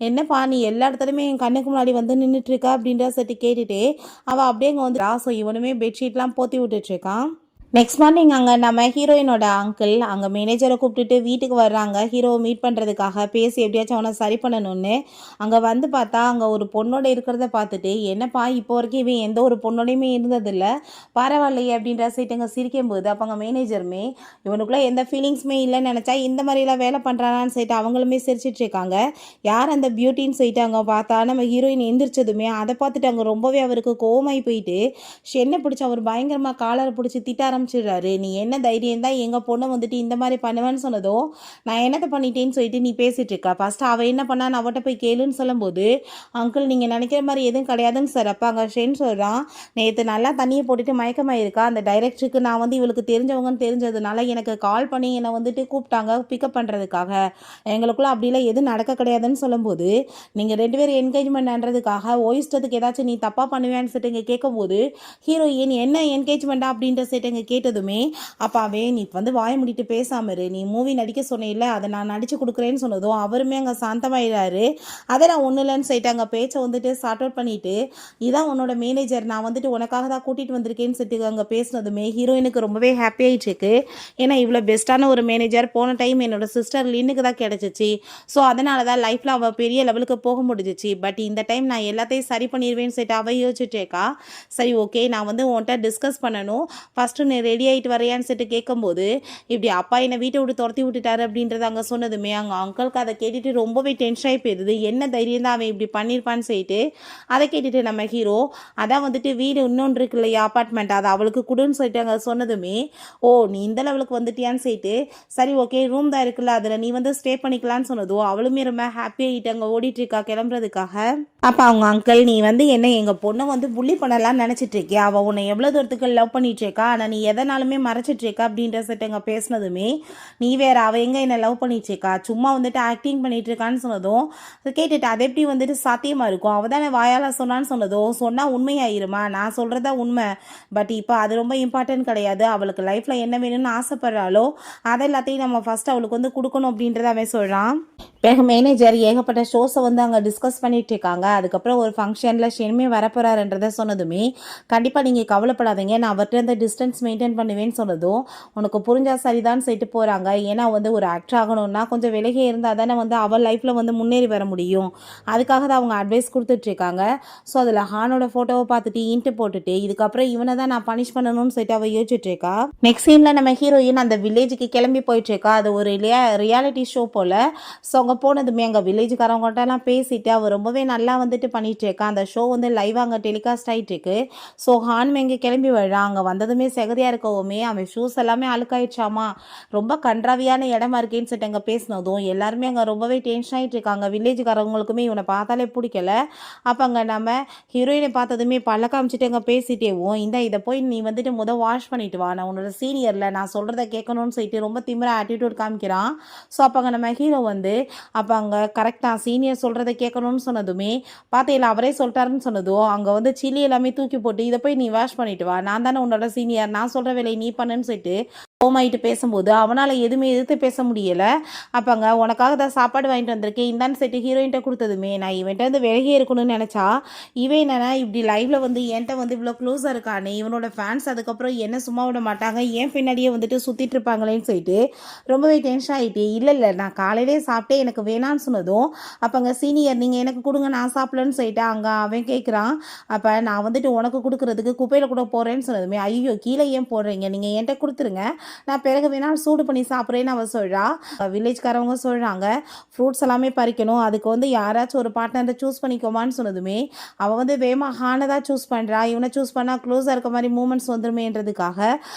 என்னப்பா நீ எல்லா இடத்துலையுமே என் கண்ணுக்கு முன்னாடி வந்து நின்றுட்டுருக்கா அப்படின்ற சட்டி கேட்டுட்டு அவள் அப்படியே இங்கே வந்து ஸோ இவனுமே பெட்ஷீட்லாம் போற்றி விட்டுட்ருக்கான். நெக்ஸ்ட் மார்னிங் அங்கே நம்ம ஹீரோயினோட அங்கிள் அங்கே மேனேஜரை கூப்பிட்டுட்டு வீட்டுக்கு வர்றாங்க ஹீரோவை மீட் பண்ணுறதுக்காக, பேசி எப்படியாச்சும் அவனை சரி பண்ணணும்னு. அங்கே வந்து பார்த்தா அங்கே ஒரு பொண்ணோட இருக்கிறத பார்த்துட்டு என்னப்பா இப்போ வரைக்கும் இவன் எந்த ஒரு பொண்ணோடையுமே இருந்ததில்லை, பரவாயில்லையே அப்படின்ற சைட்டு அங்கே சிரிக்கும்போது அப்போ அங்கே மேனேஜருமே இவனுக்குள்ளே எந்த ஃபீலிங்ஸுமே இல்லைன்னு நினச்சா இந்த மாதிரிலாம் வேலை பண்ணுறானான்னு சொல்லிட்டு அவங்களுமே சிரிச்சிட்டு இருக்காங்க. யார் அந்த பியூட்டின்னு சொல்லிட்டு அங்கே பார்த்தா நம்ம ஹீரோயின் எந்திரிச்சதுமே அதை பார்த்துட்டு அங்கே ரொம்பவே அவருக்கு கோவமாகி போயிட்டு என்ன பிடிச்சி அவர் பயங்கரமாக காலரை பிடிச்சி திட்ட ஆரம்பிச்சிடுறாரு. நீ என்ன தைரியம் தான் எங்கள் பொண்ணை வந்துட்டு இந்த மாதிரி பண்ணுவேன்னு சொன்னதும் நான் என்னத்தை பண்ணிட்டேன்னு சொல்லிட்டு நீ பேசிகிட்டு இருக்கா, ஃபஸ்ட்டு அவள் என்ன பண்ணா நான் அவட்ட போய் கேளுன்னு சொல்லும்போது அங்கிள் நீங்கள் நினைக்கிற மாதிரி எதுவும் கிடையாதுன்னு சார். அப்போ அங்கே ஷென் சொல்கிறான் நேற்று நல்லா தண்ணியை போட்டுட்டு மயக்கமாயிருக்கா, அந்த டைரக்டருக்கு நான் வந்து இவளுக்கு தெரிஞ்சவங்கன்னு தெரிஞ்சதுனால எனக்கு கால் பண்ணி என்னை வந்துட்டு கூப்பிட்டாங்க பிக்கப் பண்ணுறதுக்காக, எங்களுக்குள்ள அப்படிலாம் எதுவும் நடக்க கிடையாதுன்னு சொல்லும்போது நீங்கள் 2 பேரும் என்கேஜ்மெண்ட்ன்றதுக்காக ஓயிஸ்டத்துக்கு ஏதாச்சும் நீ தப்பாக பண்ணுவேன்னு சொல்லிட்டு இங்கே கேட்கும்போது ஹீரோயின் என்ன என்கேஜ்மெண்ட்டா அப்படின்ற சொல்லிட்டு கேட்டதுமே அப்பாவே நீ வந்து வாய முடிட்டு பேசாம இரு, நீ மூவி நடிக்க சொன்ன அதை நான் நடிச்சு கொடுக்குறேன்னு சொன்னதும் அவருமே அங்கே சாந்தமாயிடாரு. அதை நான் ஒன்றும் இல்லைன்னு சொல்லிட்டு அங்கே பேச்சை வந்துட்டு சார்ட் அவுட் பண்ணிட்டு இதான் உன்னோட மேனேஜர், நான் வந்துட்டு உனக்காக தான் கூட்டிகிட்டு வந்திருக்கேன்னு சொல்லிட்டு அங்கே பேசினதுமே ஹீரோயினுக்கு ரொம்பவே ஹாப்பி ஆயிடுச்சு. ஏன்னா இவ்வளோ பெஸ்ட்டான ஒரு மேனேஜர் போன டைம் என்னோட சிஸ்டர் லின்னுக்கு தான் கிடச்சிச்சு. ஸோ அதனால தான் லைஃப்பில் அவள் பெரிய லெவலுக்கு போக முடிஞ்சிச்சு. பட் இந்த டைம் நான் எல்லாத்தையும் சரி பண்ணிடுவேன்னு சொல்லிட்டு அவள் யோசிச்சுட்டேக்கா. சரி ஓகே நான் வந்து உன்கிட்ட டிஸ்கஸ் பண்ணணும், ஃபஸ்ட்டு நீ ரெடி ஆகிட்டு வரையான்னு சொல்லிட்டு கேட்கும்போது இப்படி அப்பா என்னை வீட்டை விட்டு துரத்தி விட்டுட்டாரு அப்படின்றத அங்கே சொன்னதுமே அங்கே அங்கிளுக்கு அதை கேட்டுட்டு ரொம்பவே டென்ஷன் ஆகி போயிடுது. என்ன தைரியம் தான் அவன் இப்படி பண்ணியிருப்பான்னு சொல்லிட்டு அதை கேட்டுட்டு நம்ம ஹீரோ அதான் வந்துட்டு வீடு இன்னொன்று இருக்கு இல்லையா அப்பார்ட்மெண்ட், அதை அவளுக்கு கொடுன்னு சொல்லிட்டு அங்கே சொன்னதுமே ஓ நீ இந்த லெவலுக்கு வந்துட்டியான்னு சொல்லிட்டு சரி ஓகே ரூம் தான் இருக்குல்ல அதில் நீ வந்து ஸ்டே பண்ணிக்கலான்னு சொன்னதோ அவளுமே ரொம்ப ஹாப்பி ஆகிட்டு அங்கே ஓடிட்டு இருக்கா கிளம்புறதுக்காக. அப்போ அவங்க அங்கிள் நீ வந்து என்ன எங்கள் பொண்ணை வந்து புள்ளி பண்ணலான்னு நினச்சிட்டு இருக்கியா, அவள் உன்னை எவ்வளோ தூரத்துக்கு லவ் பண்ணிட்டு இருக்கா, ஆனால் நீ எதனாலுமே மறைச்சிட்டு இருக்கா அப்படின்ற செட்டு அங்கே பேசினதுமே நீ வேற அவள் எங்கே என்னை லவ் பண்ணிட்டு இருக்கா, சும்மா வந்துட்டு ஆக்டிங் பண்ணிட்டு இருக்கான்னு சொன்னதும் கேட்டுட்டு அது எப்படி வந்துட்டு சாத்தியமாக இருக்கும், அவள் தானே வாயால் சொன்னான்னு சொன்னதும் சொன்னால் உண்மையாயிருமா, நான் சொல்கிறதா உண்மை, பட் இப்போ அது ரொம்ப இம்பார்ட்டன்ட் கிடையாது, அவளுக்கு லைஃப்பில் என்ன வேணும்னு ஆசைப்படுறாளோ அதை எல்லாத்தையும் நம்ம ஃபஸ்ட் அவளுக்கு வந்து கொடுக்கணும் அப்படின்றத அவன் சொல்கிறான். பிறகு மேனேஜர் ஏகப்பட்ட ஷோஸை வந்து அங்கே டிஸ்கஸ் பண்ணிட்டு இருக்காங்க. அதுக்கப்புறம் ஒரு ஃபங்க்ஷனில் ஷென்மே வரப்போறாருன்றதை சொன்னதுமே, கண்டிப்பாக நீங்கள் கவலைப்படாதீங்க, நான் அவர்கிட்ட இந்த டிஸ்டன்ஸ் மெயின்டைன் பண்ணுவேன்னு சொன்னதும், உனக்கு புரிஞ்சா சரிதான் சொல்லிட்டு போகிறாங்க. ஏன்னா வந்து ஒரு ஆக்டர் ஆகணும்னா கொஞ்சம் விலகி இருந்தால் தானே வந்து அவள் லைஃப்பில் வந்து முன்னேறி வர முடியும். அதுக்காக தான் அவங்க அட்வைஸ் கொடுத்துட்ருக்காங்க. ஸோ அதில் ஹானோட ஃபோட்டோவை பார்த்துட்டு இன்ட்டு போட்டுட்டு இதுக்கப்புறம் இவனை தான் நான் பனிஷ் பண்ணணும்னு சொல்லிட்டு அவள் யோசிச்சுட்ருக்கா. நெக்ஸ்ட் சீனில் நம்ம ஹீரோயின் அந்த வில்லேஜுக்கு கிளம்பி போயிட்டுருக்கா. அது ஒரு ரியாலிட்டி ஷோ போல். ஸோ அங்கே போனதுமே அங்கே வில்லேஜுக்காரவங்கள்ட்டலாம் பேசிட்டு அவள் ரொம்பவே நல்லா வந்துட்டு பண்ணிகிட்ருக்கா. அந்த ஷோ வந்து லைவாக அங்கே டெலிகாஸ்ட் ஆகிட்டுருக்கு. ஸோ ஹான்மே இங்கே கிளம்பி விழா. அங்கே வந்ததுமே செகதியாக இருக்கவுமே அவன் ஷூஸ் எல்லாமே அழுக்காயிடுச்சாமா, ரொம்ப கன்றாவியான இடமா இருக்கேன்னு சொல்லிட்டு அங்கே பேசினதும் எல்லாருமே அங்கே ரொம்பவே டென்ஷன் ஆகிட்டு இருக்காங்க. வில்லேஜுக்காரவங்களுக்குமே இவனை பார்த்தாலே பிடிக்கல. அப்போ அங்கே நம்ம ஹீரோயினை பார்த்ததுமே பல்ல காமிச்சிட்டு அங்கே பேசிட்டேவும், இதை போய் நீ வந்துட்டு வாஷ் பண்ணிட்டு வா, நான் உன்னோட சீனியரில் நான் சொல்கிறத கேட்கணும்னு சொல்லிட்டு ரொம்ப திமிரா ஆட்டிடியூட் காமிக்கிறான். ஸோ அப்போ அங்கே நம்ம ஹீரோ வந்து அப்போ அங்கே கரெக்டாக சீனியர் சொல்கிறத கேட்கணும்னு சொன்னதுமே பார்த்தீங்களா அவரே சொல்லிட்டாருன்னு சொன்னதும் அங்கே வந்து சில்லி எல்லாமே தூக்கி போட்டு இதை போய் நீ வாஷ் பண்ணிட்டு வா, நான் தானே உன்னோட சீனியர், நான் சொல்கிற வேலையை நீ பண்ணுன்னு சொல்லிட்டு கோமாயிட்டு பேசும்போது அவனால் எதுவுமே எதிர்த்து பேச முடியலை. அப்போங்க உனக்காக தான் சாப்பாடு வாங்கிட்டு வந்திருக்கேன் இந்தான்னு சொல்லிட்டு ஹீரோயின்ட்ட கொடுத்ததுமே நான் இவன்ட்ட வந்து விலகி இருக்கணும்னு நினச்சா இவன் என்னன்னா இப்படி லைவ்ல வந்து என்கிட்ட வந்து இவ்வளோ க்ளோஸாக இருக்கானே, இவனோட ஃபேன்ஸ் அதுக்கப்புறம் என்ன சும்மா விட மாட்டாங்க, ஏன் பின்னாடியே வந்துட்டு சுற்றிட்டு இருப்பாங்களேன்னு சொல்லிட்டு ரொம்பவே டென்ஷன் ஆகிட்டு இல்லை நான் காலையிலே சாப்பிட்டே எனக்கு வேணான்னு சொன்னதும் அப்போங்க சீனியர் நீங்கள் எனக்கு கொடுங்க நான் சாப்பிடலன்னு சொல்லிட்டு அங்கே அவன் கேட்குறான். அப்போ நான் வந்துட்டு உனக்கு கொடுக்குறதுக்கு குப்பையில் கூட போகிறேன்னு சொன்னதுமே ஐயோ கீழே ஏன் போடுறீங்க, நீங்கள் என்கிட்ட கொடுத்துருங்க, நான் பிறகு வேணால் சூடு பண்ணி சாப்பிட்றேன்னு அவள் சொல்கிறா. வில்லேஜ்காரவங்க சொல்கிறாங்க ஃப்ரூட்ஸ் எல்லாமே பறிக்கணும், அதுக்கு வந்து யாராச்சும் ஒரு பார்ட்னரை சூஸ் பண்ணிக்கோமான்னு சொன்னதுமே அவள் வந்து வேமா ஹானை தான் சூஸ் பண்ணுறா, இவனை சூஸ் பண்ணால் க்ளோஸாக இருக்க மாதிரி மூமெண்ட்ஸ் வந்துருமேன்றதுக்காக.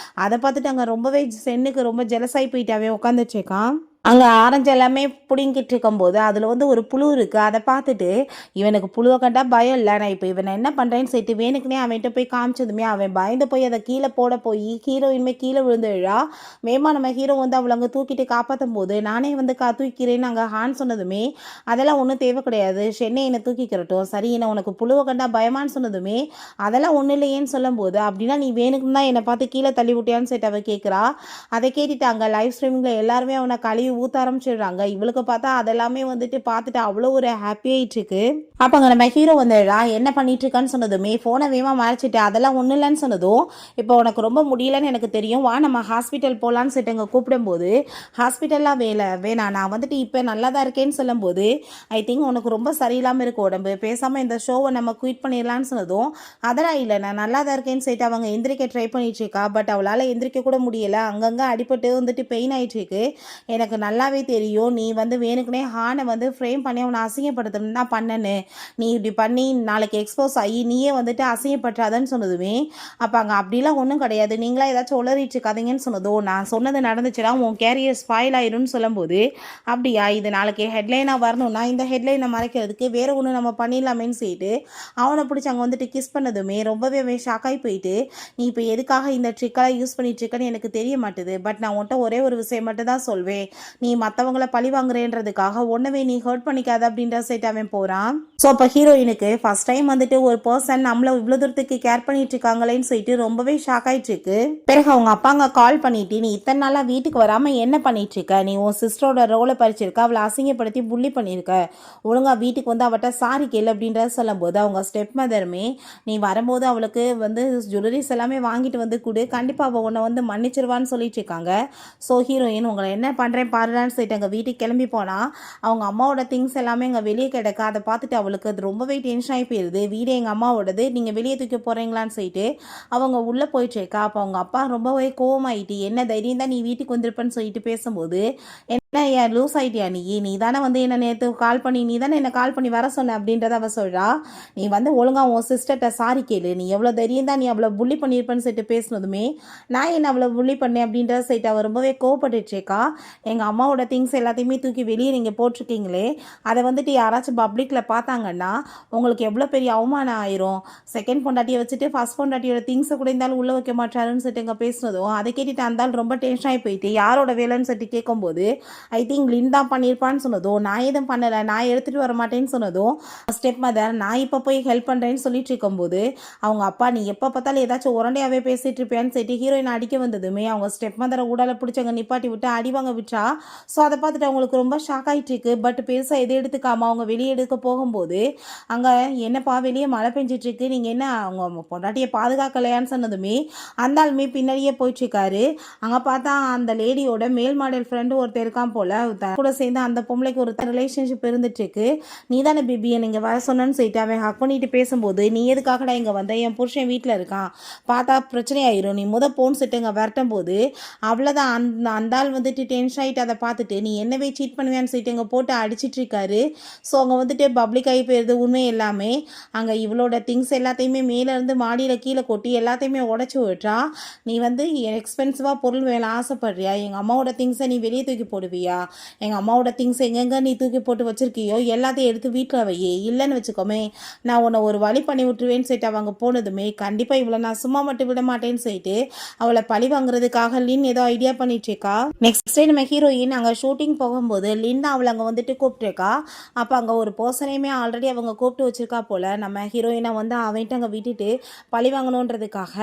அதை பார்த்துட்டு அங்கே ரொம்பவே சென்னுக்கு ரொம்ப ஜெலஸாகி போயிட்டாவே உட்காந்துட்ருக்கான். அங்கே ஆரஞ்சு எல்லாமே பிடிங்கிட்டு இருக்கும்போது அதில் வந்து ஒரு புழு இருக்குது. அதை பார்த்துட்டு இவனுக்கு புழுவை கண்டா பயம் இல்லை, நான் இப்போ இவனை என்ன பண்ணுறேன்னு சொல்லிட்டு வேணுக்குனே அவன்கிட்ட போய் காமிச்சதுமே அவன் பயந்து போய் அதை கீழே போட போய் ஹீரோயின்மே கீழே விழுந்து விழா. மேமா நம்ம ஹீரோ வந்து அவளை அங்கே தூக்கிட்டு காப்பாற்றும் போது நானே வந்து தூக்கிறேன்னு அங்கே ஹான் சொன்னதுமே அதெல்லாம் ஒன்றும் தேவை கிடையாது, சென்னை என்னை தூக்கிக்கிறட்டும், சரி என்ன உனக்கு புழுவை கண்டா பயமான்னு சொன்னதுமே அதெல்லாம் ஒன்றும் இல்லையேன்னு சொல்லும்போது அப்படின்னா நீ வேணுக்குன்னு தான் என்னை பார்த்து கீழே தள்ளி விட்டியான்னு சொல்லிட்டு அவள் கேட்குறா. அதை கேட்டுட்டு அங்கே லைவ் ஸ்ட்ரீமிங்கில் எல்லாருமே அவனை கழுவி ஊற்ற ஆரம்பிச்சிடுறாங்க. இவளுக்கு பார்த்தா அதெல்லாமே வந்துட்டு பார்த்துட்டு அவ்வளோ ஒரு ஹாப்பி ஆயிட்டு இருக்கு. அப்போ அங்கே நம்ம ஹீரோ வந்துடுறா. என்ன பண்ணிட்டு இருக்கான்னு சொன்னதுமே ஃபோனை வேகமாக மறைச்சிட்டு அதெல்லாம் ஒன்றும் இல்லைன்னு சொன்னதும் இப்போ உனக்கு ரொம்ப முடியலன்னு எனக்கு தெரியும், வா நம்ம ஹாஸ்பிட்டல் போகலான்னு சொல்லிட்டு அங்கே கூப்பிடும்போது ஹாஸ்பிட்டல்லாம் வேணாம் நான் வந்துட்டு இப்போ நல்லா தான் இருக்கேன்னு சொல்லும்போது ஐ திங்க் உனக்கு ரொம்ப சரியில்லாமல் இருக்கு உடம்பு, பேசாமல் இந்த ஷோவை நம்ம குயிட் பண்ணிடலான்னு சொன்னதும் அதெல்லாம் இல்லை நான் நல்லா தான் இருக்கேன்னு சொல்லிட்டு அவங்க எந்திரிக்க ட்ரை பண்ணிட்டு இருக்கா. பட் அவளால் எந்திரிக்க கூட முடியலை, அங்கங்கே அடிபட்டு வந்துட்டு பெயின் ஆகிட்டு இருக்கு. எனக்கு நல்லாவே தெரியும் நீ வந்து வேணுக்குனே ஹானை வந்து ஃப்ரேம் பண்ணி அவனை அசிங்கப்படுத்தணும்னு தான் பண்ணனு, நீ இப்படி பண்ணி நாளைக்கு எக்ஸ்போஸ் ஆகி நீயே வந்துட்டு அசிங்கப்படுறாதன்னு சொன்னதுமே அப்போ அங்கே அப்படிலாம் ஒன்றும் கிடையாது, நீங்களா ஏதாச்சும் உளறிட்டு இருக்காதீங்கன்னு சொன்னதோ நான் சொன்னது நடந்துச்சுன்னா உன் கேரியர் ஸ்பாயில் ஆயிரும்னு சொல்லும்போது அப்படியா இது நாளைக்கு ஹெட்லைனாக வரணும்னா இந்த ஹெட்லைனை மறைக்கிறதுக்கு வேறு ஒன்று நம்ம பண்ணிடலாமேன்னு சொல்லிட்டு அவனை பிடிச்சி அங்கே வந்துட்டு கிஸ் பண்ணதுமே ரொம்பவே ஷாக்காகி போயிட்டு நீ இப்போ எதுக்காக இந்த ட்ரிக்கெல்லாம் யூஸ் பண்ணிட்டு இருக்கன்னு எனக்கு தெரிய மாட்டுது, பட் நான் உன்ட்ட ஒரே ஒரு விஷயம் மட்டும் தான் சொல்வேன், நீ மற்றவங்கள பழி வாங்குறேன்றதுக்காக ஒன்னவே நீ ஹர்ட் பண்ணிக்காத அப்படின்ற சைட் அவன் போகிறான். ஸோ அப்போ ஹீரோயினுக்கு ஃபர்ஸ்ட் டைம் வந்துட்டு ஒரு பர்சன் நம்மளை இவ்வளோ தூரத்துக்கு கேர் பண்ணிட்டு இருக்காங்களேன்னு சொல்லிட்டு ரொம்பவே ஷாக் ஆயிட்டு இருக்கு. பிறகு அவங்க அப்பாங்க கால் பண்ணிட்டு நீ இத்தனை நாளாக வீட்டுக்கு வராமல் என்ன பண்ணிட்டு இருக்க, நீ உன் சிஸ்டரோட ரோலை பறிச்சிருக்க, அவளை அசிங்கப்படுத்தி புள்ளி பண்ணியிருக்க, ஒழுங்காக வீட்டுக்கு வந்து அவட்ட சாரி கேளு அப்படின்றத சொல்லும்போது அவங்க ஸ்டெப் மதருமே நீ வரும்போது அவளுக்கு வந்து ஜுவல்லரிஸ் எல்லாமே வாங்கிட்டு வந்து கொடு, கண்டிப்பாக அவள் உன்னை வந்து மன்னிச்சிருவான்னு சொல்லிட்டு இருக்காங்க. ஸோ ஹீரோயின் உங்களை என்ன பண்ணுறேன் பாருலான்னு சொல்லிட்டு அங்கே வீட்டுக்கு கிளம்பி போனால் அவங்க அம்மாவோட திங்ஸ் எல்லாமே அங்கே வெளியே கிடக்க. அதை பார்த்துட்டு அவளுக்கு அது ரொம்பவே டென்ஷன் ஆகி போயிடுது, வீடு எங்கள் அம்மாவோடது நீங்கள் வெளியே தூக்கி போகிறீங்களான்னு சொல்லிட்டு அவங்க உள்ளே போயிட்டுருக்கா. அப்போ அவங்க அப்பா ரொம்பவே கோவமாயிட்டு என்ன தைரியம் தான் நீ வீட்டுக்கு வந்திருப்பேன்னு சொல்லிட்டு பேசும்போது என்ன ஏன் லூஸ் ஆகிட்டியா நீ தானே வந்து என்ன நேற்று கால் பண்ணி நீ தானே என்னை கால் பண்ணி வர சொன்ன அப்படின்றத அவள் சொல்கிறா. நீ வந்து ஒழுங்காக உன் சிஸ்டர்கிட்ட சாரி கேளு, நீ எவ்வளோ தைரியம் தான் நீ அவ்வளோ புள்ளி பண்ணியிருப்பேன்னு சொல்லிட்டு பேசினதுமே நான் என்ன அவ்வளோ புள்ளி பண்ணேன் அப்படின்றத சொல்லிட்டு அவள் ரொம்பவே கோவப்பட்டுச்சேக்கா. எங்கள் அம்மாவோட திங்ஸ் எல்லாத்தையுமே தூக்கி வெளியே நீங்கள் போட்டிருக்கீங்களே அதை வந்துட்டு யாராச்சும் பப்ளிக்கில் பார்த்தாங்கன்னா உங்களுக்கு எவ்வளோ பெரிய அவமானம் ஆயிரும், செகண்ட் பொண்டாட்டியை வச்சுட்டு ஃபர்ஸ்ட் பொண்டாட்டியோட திங்ஸை கூட இருந்தாலும் உள்ளே வைக்க மாட்டாருன்னு சொல்லிட்டு இங்கே பேசினதும் அதை கேட்டுட்டு அந்த ரொம்ப டென்ஷன் ஆகி போயிட்டு யாரோட வேலைன்னு சொல்லிட்டு கேட்கும்போது ஐ திங்க் லின் தான் பண்ணியிருப்பான்னு சொன்னதும், நான் எதுவும் பண்ணலை, நான் எடுத்துகிட்டு வர மாட்டேன்னு சொன்னதும், ஸ்டெப் மதர் நான் இப்போ போய் ஹெல்ப் பண்ணுறேன்னு சொல்லிட்டு இருக்கும்போது அவங்க அப்பா நீ எப்போ பார்த்தாலும் ஏதாச்சும் உரண்டையாகவே பேசிகிட்டு இருப்பியான்னு சொல்லிட்டு ஹீரோயின் அடிக்க வந்ததுமே அவங்க ஸ்டெப் மதரை உடலை பிடிச்சவங்க நிப்பாட்டி விட்டு அடி வாங்க விட்டா. ஸோ அதை பார்த்துட்டு அவங்களுக்கு ரொம்ப ஷாக் ஆகிட்டு இருக்கு. பட் பெருசாக எது எடுத்துக்காம அவங்க வெளியே எடுக்க போகும்போது அங்கே என்னப்பா வெளியே மழை பெஞ்சிட்டு இருக்கு, நீங்கள் என்ன அவங்க பொண்டாட்டியை பாதுகாக்கலையான்னு சொன்னதுமே அந்த ஆளுமே பின்னாடியே போயிட்டுருக்காரு. அங்கே பார்த்தா அந்த லேடியோட மேல் மாடல் ஃப்ரெண்டு ஒருத்தர் இருக்கான் போல், கூட சேர்ந்து அந்த பொம்பளைக்கு ஒரு ரிலேஷன்ஷிப் இருந்துட்டுருக்கு. நீ தானே பிபியை நீங்கள் வர சொன்னேன்னு சொல்லிட்டு அவன் ஹக் பண்ணிட்டு பேசும்போது நீ எதுக்காகடா இங்கே வந்த, என் புருஷன் வீட்டில் இருக்கான், பார்த்தா பிரச்சனையாயிரும், நீ போன்னு சொல்லிட்டு இங்கே வரட்டும் போது அவ்வளோதான். அந்த ஆள் வந்துட்டு டென்ஷன் ஆகிட்டு அதை பார்த்துட்டு நீ என்னவே சீட் பண்ணுவேன்னு சொல்லிட்டு இங்கே போட்டு அடிச்சிட்டு இருக்காரு. ஸோ அங்கே வந்துட்டு பப்ளிக் ஆகி போயிடுது உண்மை எல்லாமே. அங்கே இவளோட திங்ஸ் எல்லாத்தையுமே மேலேருந்து மாடியில் கீழே கொட்டி எல்லாத்தையுமே உடச்சி விட்றா. நீ வந்து எக்ஸ்பென்சிவாக பொருள் வேலை ஆசைப்படுறியா, எங்கள் அம்மாவோட திங்ஸை நீ வெளியே தூக்கி போடுவியா, எங்கள் அம்மாவோட திங்ஸ் எங்கெங்கே நீ தூக்கி போட்டு வச்சிருக்கியோ எல்லாத்தையும் எடுத்து வீட்டில் வை, இல்லைன்னு வச்சுக்கோமே நான் உன்னை ஒரு வழி பண்ணி விட்டுருவேன்னு சொல்லிட்டு அவங்க போனதுமே கண்டிப்பாக இவளை நான் சும்மா மட்டும் விட மாட்டேன்னு சொல்லிட்டு அவளை பழி வாங்குறதுக்காக லின் ஏதோ ஐடியா பண்ணிட்டு இருக்கா. நெக்ஸ்ட் டே நம்ம ஹீரோயின் அங்கே ஷூட்டிங் போகும்போது லின் அவளை அங்கே வந்துட்டு கூப்பிட்டுருக்கா. அப்போ அங்கே ஒரு பர்சனையுமே ஆல்ரெடி அவங்க கூப்பிட்டு வச்சிருக்கா போல். நம்ம ஹீரோயினை வந்து அவன்ட்டு அங்கே விட்டுட்டு பழி வாங்கணுன்றதுக்காக.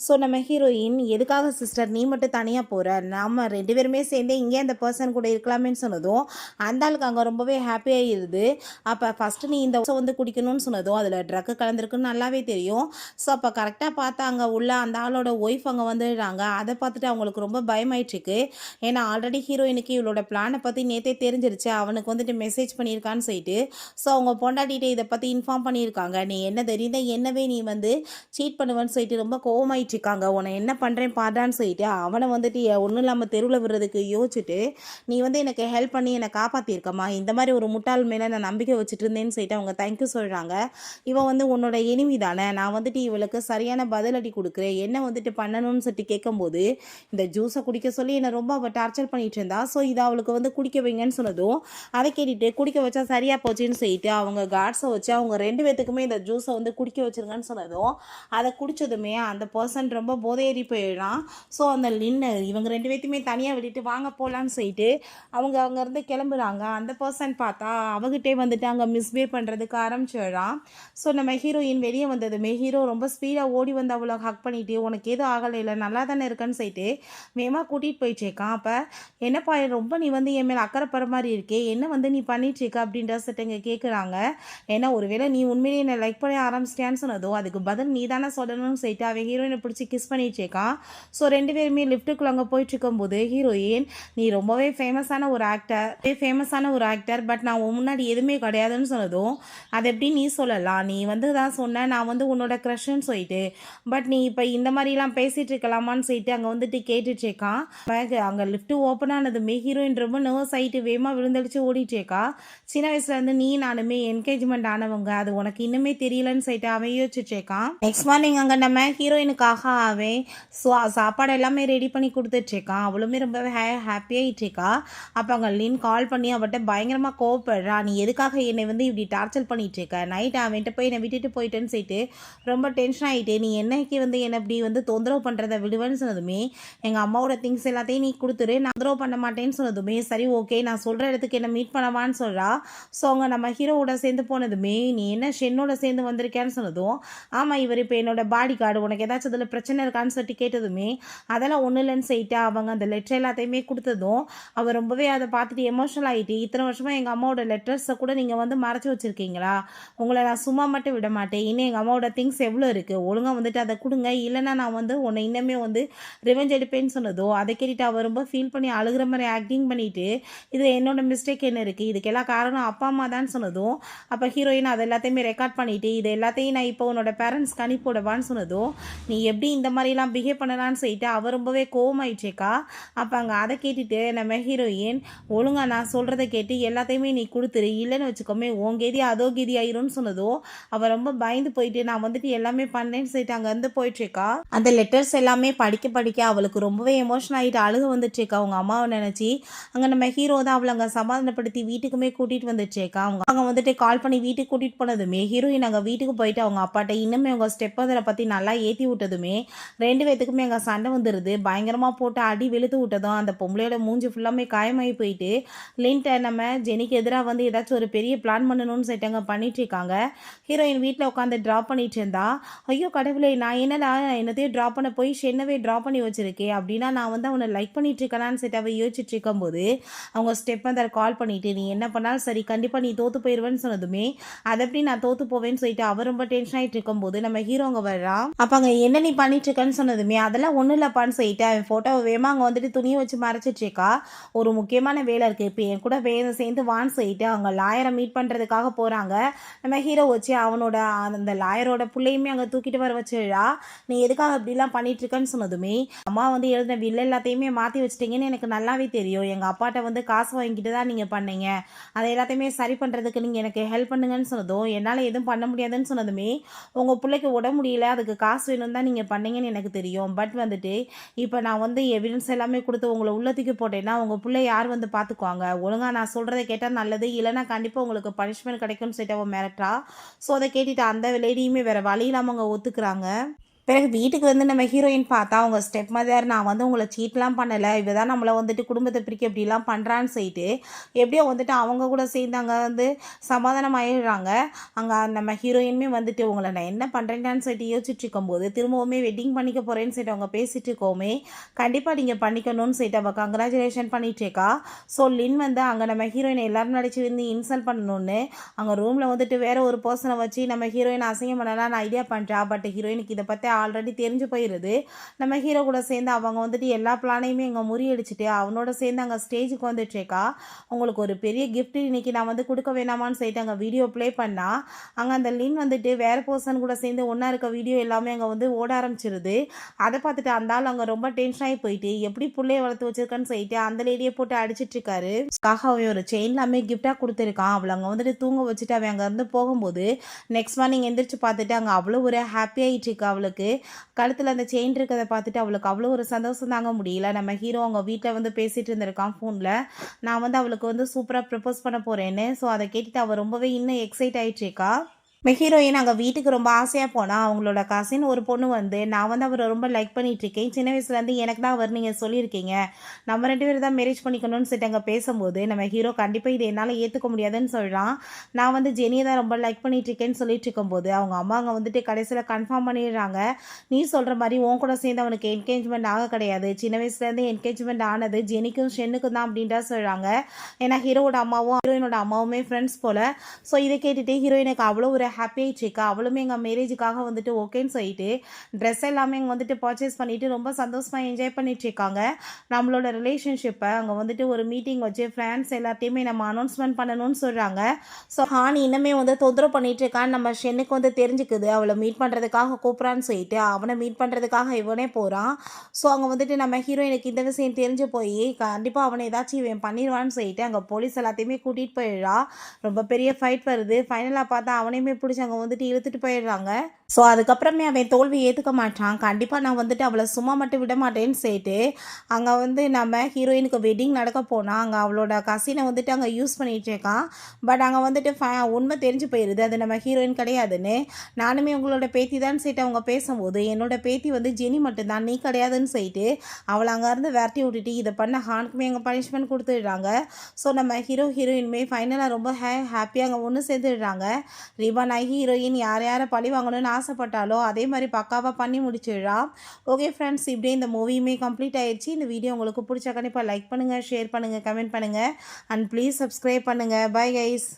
ஸோ நம்ம ஹீரோயின் எதுக்காக சிஸ்டர் நீ மட்டும் தனியாக போகிற, நம்ம 2 பேருமே சேர்ந்து இங்கே அந்த பர்சன் கூட இருக்கலாமேன்னு சொன்னதும் அந்த ஆளுக்கு அங்கே ரொம்பவே ஹாப்பியாக இருது. அப்போ ஃபஸ்ட்டு நீ இந்த வந்து குடிக்கணும்னு சொன்னதும் அதில் ட்ரக்கு கலந்துருக்குன்னு நல்லாவே தெரியும். ஸோ அப்போ கரெக்டாக பார்த்தா அங்கே உள்ள அந்த ஆளோட ஒய்ஃப் அங்கே வந்துடுறாங்க. அதை பார்த்துட்டு அவங்களுக்கு ரொம்ப பயமாயிட்டுருக்கு. ஏன்னா ஆல்ரெடி ஹீரோயினுக்கு இவளோட பிளானை பற்றி நேற்றே தெரிஞ்சிருச்சு, அவனுக்கு வந்துட்டு மெசேஜ் பண்ணியிருக்கான்னு சொல்லிட்டு. ஸோ அவங்க பொண்டாட்டிகிட்ட இதை பற்றி இன்ஃபார்ம் பண்ணியிருக்காங்க. நீ என்ன தெரியுத என்னவே நீ வந்து சீட் பண்ணுவேன்னு சொல்லிட்டு ரொம்ப கோவமாயிட்ருக்காங்க, உன்னை என்ன பண்ணுறேன் பாடான்னு சொல்லிட்டு அவனை வந்துட்டு ஒன்றும் இல்லாமல் தெருவில் விடுறதுக்கு யோசிச்சுட்டு நீ வந்து எனக்கு ஹெல்ப் பண்ணி என்னை காப்பாற்றிருக்கம்மா, இந்த மாதிரி ஒரு முட்டாள் மேலே நான் நம்பிக்கை வச்சுட்டு இருந்தேன்னு சொல்லிட்டு அவங்க தேங்க்யூ சொல்கிறாங்க. இவன் வந்து உன்னோட எனிமி தானே, நான் வந்துட்டு இவளுக்கு சரியான பதிலடி கொடுக்குறேன், என்ன வந்துட்டு பண்ணணும்னு சொல்லிட்டு கேட்கும்போது இந்த ஜூஸை குடிக்க சொல்லி என்னை ரொம்ப அவள் டார்ச்சர் பண்ணிட்டு இருந்தா. ஸோ இதை அவளுக்கு வந்து குடிக்க வைங்கன்னு சொன்னதும் அதை கேட்டுட்டு குடிக்க வச்சா சரியாக போச்சுன்னு சொல்லிட்டு அவங்க கார்ட்ஸை வச்சு அவங்க 2 பேத்துக்குமே இந்த ஜூஸை வந்து குடிக்க வச்சிருங்கன்னு சொன்னதும் அதை குடித்ததுமே அந்த பர்சன் ரொம்ப போதையேறி போயிடுறான். ஸோ அந்த லின்னு இவங்க 2 பேர்த்தையுமே தனியாக விட்டுட்டு வாங்க போகலான்னு சொல்லிட்டு அவங்க அங்கேருந்து கிளம்புறாங்க. அந்த பர்சன் பார்த்தா அவகிட்டே வந்துட்டு அங்கே மிஸ்பிஹேவ் பண்ணுறதுக்கு ஆரம்பிச்சிடுறான். ஸோ நம்ம ஹீரோயின் வெளியே வந்ததுமே ஹீரோ ரொம்ப ஸ்பீடாக ஓடி வந்து அவளை ஹக் பண்ணிவிட்டு உனக்கு எதுவும் ஆகலை இல்லை நல்லா தானே இருக்கன்னு சொல்லிட்டு வேகமாக கூட்டிகிட்டு போயிட்டுருக்கான். அப்போ என்னப்பா ரொம்ப நீ வந்து என் மேலே அக்கறைப்படுற மாதிரி இருக்கே, என்ன வந்து நீ பண்ணிட்டுருக்க அப்படின்ற இங்கே கேட்குறாங்க. ஏன்னா ஒருவேளை நீ உண்மையிலேயே என்னை லைக் பண்ண ஆரம்பிச்சிட்டியான்னு சொன்னதோ அதுக்கு பதில் நீ தானே சொல்லணும்னு சொல்லிட்டு அவன் ஹீரோயினை பிடிச்சி கிஸ் பண்ணிட்டுருக்கான். ஸோ 2 பேருமே லிஃப்ட்டுக்குள்ள அங்கே போயிட்டுருக்கும்போது ஹீரோயின் நீ ரொம்பவே ஃபேமஸான ஒரு ஆக்டர் பட் நான் முன்னாடி எதுவுமே கிடையாதுன்னு சொன்னதும் அது எப்படி நீ சொல்லலாம், நீ வந்து தான் சொன்ன நான் வந்து உன்னோட க்ரஷ்ன்னு சொல்லிட்டு, பட் நீ இப்போ இந்த மாதிரிலாம் பேசிகிட்டு இருக்கலாமான்னு சொல்லிட்டு அங்கே வந்துட்டு கேட்டுட்ருக்கான். அங்கே லிஃப்ட்டு ஓப்பன் ஆனதுமே ஹீரோயின் ரொம்ப நர்வஸ் ஆகிட்டு வேகமாக விழுந்தடிச்சு ஓடிட்டேக்கா. சின்ன வயசுலேருந்து நீ நானுமே என்கேஜ்மெண்ட் ஆனவங்க, அது உனக்கு இன்னுமே தெரியலன்னு சொல்லிட்டு அவன் யோசிச்சுட்ருக்கான். நெக்ஸ்ட் மார்னிங் அங்கே நம்ம ஹீரோயினுக்காக அவன் சாப்பாடு எல்லாமே ரெடி பண்ணி கொடுத்துட்ருக்கான். அவளுமே ரொம்பவே ஹாப்பியாகிட்ருக்கா. அப்போ அங்கே லின் கால் பண்ணி அவட்ட பயங்கரமாக கோவப்படுறா, நீ எதுக்காக என்னை வந்து இப்படி டார்ச்சர் பண்ணிகிட்ருக்க, நைட் அவன்கிட்ட போய் என்னை விட்டுட்டு போயிட்டேன்னு சொல்லிட்டு ரொம்ப டென்ஷன் ஆகிட்டு நீ என்னைக்கு வந்து என்னை இப்படி வந்து தொந்தரவு பண்ணுறதை விடுவேன்னு சொன்னதுமே எங்கள் அம்மாவோட திங்ஸ் எல்லாத்தையும் நீ கொடுத்துரு, நான் தொந்தரவு பண்ண மாட்டேன்னு சொன்னதுமே சரி ஓகே நான் சொல்கிற இடத்துக்கு என்ன மீட் பண்ணவான்னு சொல்கிறா. ஸோ அவங்க நம்ம ஹீரோவோட சேர்ந்து போனதுமே நீ என்ன ஷென்னோட சேர்ந்து வந்திருக்கேன்னு சொன்னதும் ஆமாம் இவர் இப்போ என்னோட பாடி கார்டு, உனக்கு ஏதாச்சும் அதில் பிரச்சனை இருக்கான்னு சொல்லிட்டு கேட்டதுமே அதெல்லாம் ஒன்றும் இல்லைன்னு சொல்லிட்டு அவங்க அந்த லெட்டர் எல்லாத்தையுமே கொடுத்ததும் அவர் ரொம்பவே அதை பார்த்துட்டு எமோஷனல் ஆகிட்டு இத்தனை வருஷமாக எங்கள் அம்மாவோட லெட்டர்ஸை கூட நீங்கள் வந்து மறைச்சி வச்சுருக்கீங்களா, உங்களை நான் சும்மா மட்டும் விட மாட்டேன், இன்னும் எங்கள் அம்மாவோட திங்ஸ் எவ்வளோ இருக்குது ஒழுங்காக வந்துட்டு அதை கொடுங்க, இல்லைன்னா நான் வந்து உன்னை இன்னமே வந்து ரிவெஞ்ச் எடுப்பேன்னு சொன்னதோ அதை கேட்டுட்டு அவர் ரொம்ப ஃபீல் பண்ணி அழுகிற மாதிரி ஆக்டிங் பண்ணிவிட்டு இதில் என்னோட மிஸ்டேக் என்ன இருக்குது, இதுக்கெல்லாம் காரணம் அப்பா அம்மா தான் சொன்னதும் அப்போ ஹீரோயின் அதை எல்லாத்தையுமே ரெக்கார்ட் பண்ணிவிட்டு இது எல்லாத்தையும் நான் இப்போ உன்னோட பேரண்ட்ஸ்க்கு அனுப்பிவிடவான்னு சொன்னதும் நீ எப்படி இந்த மாதிரிலாம் பிஹேவ் பண்ணலான்னு சொல்லிட்டு அவர் ரொம்பவே கோவமாயிடுச்சேக்கா. அப்போ அங்கே அதை கேட்டுட்டு நம்ம ஹீரோயின் ஒழுங்காக நான் சொல்கிறத கேட்டு எல்லாத்தையுமே நீ கொடுத்துரு, இல்லைன்னு வச்சுக்கோமே உன் கெதி அதோ கெதி ஆயிரும்னு சொன்னதும் அவள் ரொம்ப பயந்து போயிட்டு நான் வந்துட்டு எல்லாமே பண்ணேன்னு சொல்லிட்டு அங்கேருந்து போயிட்டுருக்கா. அந்த லெட்டர்ஸ் எல்லாமே படிக்க அவளுக்கு ரொம்பவே எமோஷன் ஆகிட்டு அழுக வந்துட்டுருக்கா அவங்க அம்மாவை நினச்சி. அங்கே நம்ம ஹீரோ தான் அவளை அங்கே சமாதானப்படுத்தி வீட்டுக்குமே கூட்டிகிட்டு வந்துட்டுருக்கா. அவங்க வந்துட்டு கால் பண்ணி வீட்டுக்கு கூட்டிகிட்டு போனதுமே ஹீரோயின் அங்கே வீட்டுக்கு போயிட்டு அவங்க அப்பாட்ட இன்னுமே அவங்க ஸ்டெப் அதை பற்றி நல்லா ஏற்றி விட்டதுமே 2 பேத்துக்குமே அங்கே சண்டை வந்துடுது. பயங்கரமாக போட்டு அடி வெளுத்து விட்டதும் அந்த பொம்பளையோட மூஞ்சி ஃபுல்லாமே காயமாகி போயிட்டு லின்ட்ட நம்ம ஜெனிக்கு எதிராக வந்து ஏதாச்சும் ஒரு பெரிய பிளான் பண்ணணும்னு சொல்லிட்டு அங்கே பண்ணிட்டு இருக்காங்க. ஹீரோயின் வீட்டில் உட்காந்து ட்ரா பண்ணிட்டு இருந்தா, ஐயோ கடவுளே நான் என்னடா என்னத்தையும் ட்ரா பண்ண போய் ஷென்னவே ட்ரா பண்ணி வச்சிருக்கேன் அப்படின்னா நான் வந்து அவனை லைக் பண்ணிட்டு இருக்கலான்னு சொல்லிட்டு அவள் யோசிச்சுட்டு இருக்கும்போது அவங்க ஸ்டெப் மதர் கால் பண்ணிட்டு நீ என்ன பண்ணாலும் சரி கண்டிப்பாக நீ தோற்று போயிடுவேன்னு சொன்னதுமே அதை எப்படி நான் தோற்று போவேன்னு சொல்லிட்டு அவர் ரொம்ப டென்ஷன் ஆகிட்டு இருக்கும்போது நம்ம ஹீரோ அங்கே வர்றான். அப்போ அங்கே என்ன நீ பண்ணிட்டு இருக்கன்னு சொன்னதுமே அதெல்லாம் ஒன்றும் இல்லைப்பான்னு சொல்லிட்டு அவன் ஃபோட்டோவை வேமா அங்கே வந்துட்டு துணியை வச்சு மறைச்சிட்டு இருக்கா. ஒரு முக்கியமான வேலை இருக்குது இப்போ என் கூட வேலை சேர்ந்து வான்னு சொல்லிட்டு அவங்க லாயரை மீட் பண்ணுறதுக்காக போகிறாங்க. நம்ம ஹீரோ வச்சு அவனோட அந்த லாயரோட பிள்ளையுமே அங்கே தூக்கிட்டு வர வச்சுடா. நீ எதுக்காக இப்படிலாம் பண்ணிட்டு இருக்கன்னு சொன்னதுமே அம்மா வந்து எழுதின வில் எல்லாத்தையுமே மாற்றி வச்சிட்டிங்கன்னு எனக்கு நல்லாவே தெரியும். எங்கள் அப்பாட்ட வந்து காசு வாங்கிட்டு தான் நீங்கள் பண்ணீங்க, அதை எல்லாத்தையுமே சரி பண்ணுறதுக்கு நீங்கள் எனக்கு ஹெல்ப் பண்ணுங்கன்னு சொன்னதும் என்னால் எதுவும் பண்ண முடியாதுன்னு சொன்னதுமே உங்கள் பிள்ளைக்கு உடம்பு முடியல அதுக்கு காசு வேணும் தான் நீங்கள் பண்ணீங்கன்னு எனக்கு தெரியும். பட் வந்துட்டு இப்போ நான் வந்து எவிடன்ஸ் எல்லாமே கொடுத்து உங்களை உள்ளத்துக்கு போட்டேன்னா உங்கள் பிள்ளை யார் வந்து பார்த்துக்குவாங்க. ஒழுங்காக நான் சொல்கிறத கேட்டால் நல்லது, இல்லைனா கண்டிப்பாக உங்களுக்கு பனிஷ்மெண்ட் கிடைக்கும்னு சொல்லிட்டு அவன் மிரட்டா. ஸோ அதை கேட்டுட்டு அந்த லேடியுமே வேறு வழி இல்லாமல் அவங்க ஒத்துக்கிறாங்க. பிறகு வீட்டுக்கு வந்து நம்ம ஹீரோயின் பார்த்தா அவங்க ஸ்டெப் மதர் நான் வந்து உங்களை சீட்லாம் பண்ணலை, இவ தான் நம்மளை வந்துட்டு குடும்பத்தை பிரிக்க இப்படிலாம் பண்ணுறான்னு சொல்லிட்டு எப்படியோ வந்துட்டு அவங்க கூட சேர்ந்து அங்கே வந்து சமாதானம் ஆயிடுறாங்க. அங்கே நம்ம ஹீரோயினுமே வந்துட்டு உங்களை நான் என்ன பண்ணுறேன்னு சொல்லிட்டு யோசிச்சுட்டு இருக்கும்போது திரும்பவுமே வெட்டிங் பண்ணிக்க போகிறேன்னு சொல்லிட்டு அவங்க பேசிகிட்டு இருக்கோமே கண்டிப்பாக நீங்கள் பண்ணிக்கணும்னு சொல்லிட்டு அவள் கங்க்ராச்சுலேஷன் பண்ணிட்டு இருக்கா. ஸோ லின் வந்து அங்கே நம்ம ஹீரோயினை எல்லாரும் நடிச்சு வந்து இன்சல்ட் பண்ணணும்னு அங்கே ரூமில் வந்துட்டு வேற ஒரு பர்சனை வச்சு நம்ம ஹீரோயின் அசிங்கம் பண்ணலான்னு ஐடியா பண்ணுறா. பட் ஹீரோயினுக்கு இதை பற்றி ஆல்ரெடி தெரிஞ்சு போயிடுது. நம்ம ஹீரோ கூட சேர்ந்து அவங்க வந்துட்டு எல்லா பிளானையுமே இங்கே முறியடிச்சுட்டு அவனோட சேர்ந்து அங்கே ஸ்டேஜுக்கு வந்துட்டுருக்கா. உங்களுக்கு ஒரு பெரிய கிஃப்ட் இன்னைக்கு நான் வந்து கொடுக்க வேணாமான்னு சொல்லிட்டு அங்கே வீடியோ ப்ளே பண்ணா. அங்கே அந்த லின் வந்துட்டு வேறு பர்சன் கூட சேர்ந்து ஒன்றா இருக்க வீடியோ எல்லாமே அங்கே வந்து ஓட ஆரம்பிச்சிருது. அதை பார்த்துட்டு அந்த ஆள் அங்கே ரொம்ப டென்ஷன் ஆகி போயிட்டு எப்படி பிள்ளைய வளர்த்து வச்சிருக்கான்னு சொல்லிட்டு அந்த லேடியை போட்டு அடிச்சிட்டு இருக்காரு. அவன் ஒரு செயின் எல்லாமே கிஃப்டாக கொடுத்துருக்கான். அவளை அங்கே வந்துட்டு தூங்க வச்சுட்டு அவன் அங்கேருந்து போகும்போது நெக்ஸ்ட் மார்னிங் எந்திரிச்சு பார்த்துட்டு அங்கே அவ்வளோ ஒரு ஹாப்பி ஆகிட்டு இருக்கா. அவளுக்கு கழுத்தில் அந்த செயின் இருக்கிறத பார்த்துட்டு அவளுக்கு அவ்வளோ ஒரு சந்தோஷம் தாங்க முடியல. நம்ம ஹீரோ அவங்க வீட்டில் வந்து பேசிகிட்டு இருந்திருக்கான் ஃபோனில், நான் வந்து அவளுக்கு வந்து சூப்பராக ப்ரப்போஸ் பண்ண போகிறேன்னு. ஸோ அதை கேட்டுட்டு அவள் ரொம்பவே இன்னும் எக்ஸைட் ஆகிட்டுருக்கா. ஹீரோயின் அங்கே வீட்டுக்கு ரொம்ப ஆசையாக போனால் அவங்களோட கசின் ஒரு பொண்ணு வந்து நான் வந்து அவரை ரொம்ப லைக் பண்ணிகிட்ருக்கேன், சின்ன வயசுலேருந்து எனக்கு தான் அவர் நீங்கள் சொல்லியிருக்கீங்க, நம்ம 2 பேரும் தான் மேரேஜ் பண்ணிக்கணும்னு சொல்லிட்டு அங்கே பேசும்போது நம்ம ஹீரோ கண்டிப்பாக இதை என்னால் ஏற்றுக்க முடியாதுன்னு சொல்கிறான். நான் வந்து ஜெனியை தான் ரொம்ப லைக் பண்ணிகிட்ருக்கேன்னு சொல்லிட்டு இருக்கும்போது அவங்க அம்மா அங்கே வந்துட்டு கடைசியில் கன்ஃபார்ம் பண்ணிடுறாங்க. நீ சொல்கிற மாதிரி உன் கூட சேர்ந்து அவனுக்கு என்கேஜ்மெண்ட் ஆக கிடையாது, சின்ன வயசுலேருந்து என்கேஜ்மெண்ட் ஆனது ஜெனிக்கும் ஷென்னுக்கும் தான் அப்படின்ட்டா சொல்கிறாங்க. ஏன்னா ஹீரோவோட அம்மாவும் ஹீரோயினோட அம்மாவுமே ஃப்ரெண்ட்ஸ் போல். ஸோ இதை கேட்டுட்டு ஹீரோயினுக்கு அவ்வளோ ஒரு ஹாப்பி ஆயிடுச்சுக்கா. அவளுமே எங்கள் மேரேஜுக்காக வந்துட்டு ஓகேன்னு சொல்லிட்டு ட்ரெஸ் எல்லாமே இங்கே வந்துட்டு பர்ச்சேஸ் பண்ணிவிட்டு ரொம்ப சந்தோஷமாக என்ஜாய் பண்ணிட்டு இருக்காங்க. நம்மளோட ரிலேஷன்ஷிப்பை அங்கே வந்துட்டு ஒரு மீட்டிங் வச்சு ஃப்ரெண்ட்ஸ் எல்லாத்தையுமே நம்ம அனௌன்ஸ்மெண்ட் பண்ணணும்னு சொல்கிறாங்க. ஸோ ஹானி இன்னுமே வந்து தொந்தரவு பண்ணிட்டு இருக்கான்னு நம்ம ஷென்னுக்கு வந்து தெரிஞ்சுக்குது. அவளை மீட் பண்ணுறதுக்காக கூப்பிட்றான்னு சொல்லிட்டு அவனை மீட் பண்ணுறதுக்காக இவனே போகிறான். ஸோ அங்கே வந்துட்டு நம்ம ஹீரோயினுக்கு இந்த விஷயம் தெரிஞ்சு போய் கண்டிப்பாக அவனை ஏதாச்சும் இவன் பண்ணிடுவான்னு சொல்லிட்டு அங்கே போலீஸ் எல்லாத்தையுமே கூட்டிகிட்டு போயிடுறா. ரொம்ப பெரிய ஃபைட் வருது. ஃபைனலாக பார்த்தா அவனையுமே பிடிச்சி அங்கே வந்துட்டு இழுத்துட்டு போயிடுறாங்க. ஸோ அதுக்கப்புறமே அவன் தோல்வி ஏற்றுக்க மாட்டான். கண்டிப்பாக நான் வந்துட்டு அவளை சும்மா மட்டும் விட மாட்டேன்னு சொல்லிட்டு அங்கே வந்து நம்ம ஹீரோயினுக்கு வெட்டிங் நடக்க போனால் அங்கே அவளோட கசினை வந்துட்டு அங்கே யூஸ் பண்ணிகிட்டு இருக்கான். பட் அங்கே வந்துட்டு உண்மை தெரிஞ்சு போயிடுது அது நம்ம ஹீரோயின் கிடையாதுன்னு. நானுமே உங்களோட பேத்தி தான் சொல்லிட்டு அவங்க பேசும்போது என்னோட பேத்தி வந்து ஜெனி மட்டும்தான், நீ கிடையாதுன்னு சொல்லிட்டு அவளை அங்கேருந்து விரட்டி விட்டுட்டு இதை பண்ண ஹானுக்குமே அங்கே பனிஷ்மெண்ட் கொடுத்துடுறாங்க. ஸோ நம்ம ஹீரோயினுமே ஃபைனலாக ரொம்ப ஹாப்பியாக அங்கே ஒன்று சேர்ந்துடுறாங்க. ரிவான் ஆகி ஹீரோயின் யார் யாரை பழி வாங்கணும்னு ஆசைப்பட்டாலோ அதே மாதிரி பக்காவாக பண்ணி முடிச்சிடுறா. ஓகே ஃப்ரெண்ட்ஸ், இப்படியே இந்த மூவியுமே கம்ப்ளீட் ஆயிடுச்சு. இந்த வீடியோ உங்களுக்கு பிடிச்சா கண்டிப்பாக லைக் பண்ணுங்கள், ஷேர் பண்ணுங்கள், கமெண்ட் பண்ணுங்கள் அண்ட் ப்ளீஸ் சப்ஸ்கிரைப் பண்ணுங்கள். Bye guys.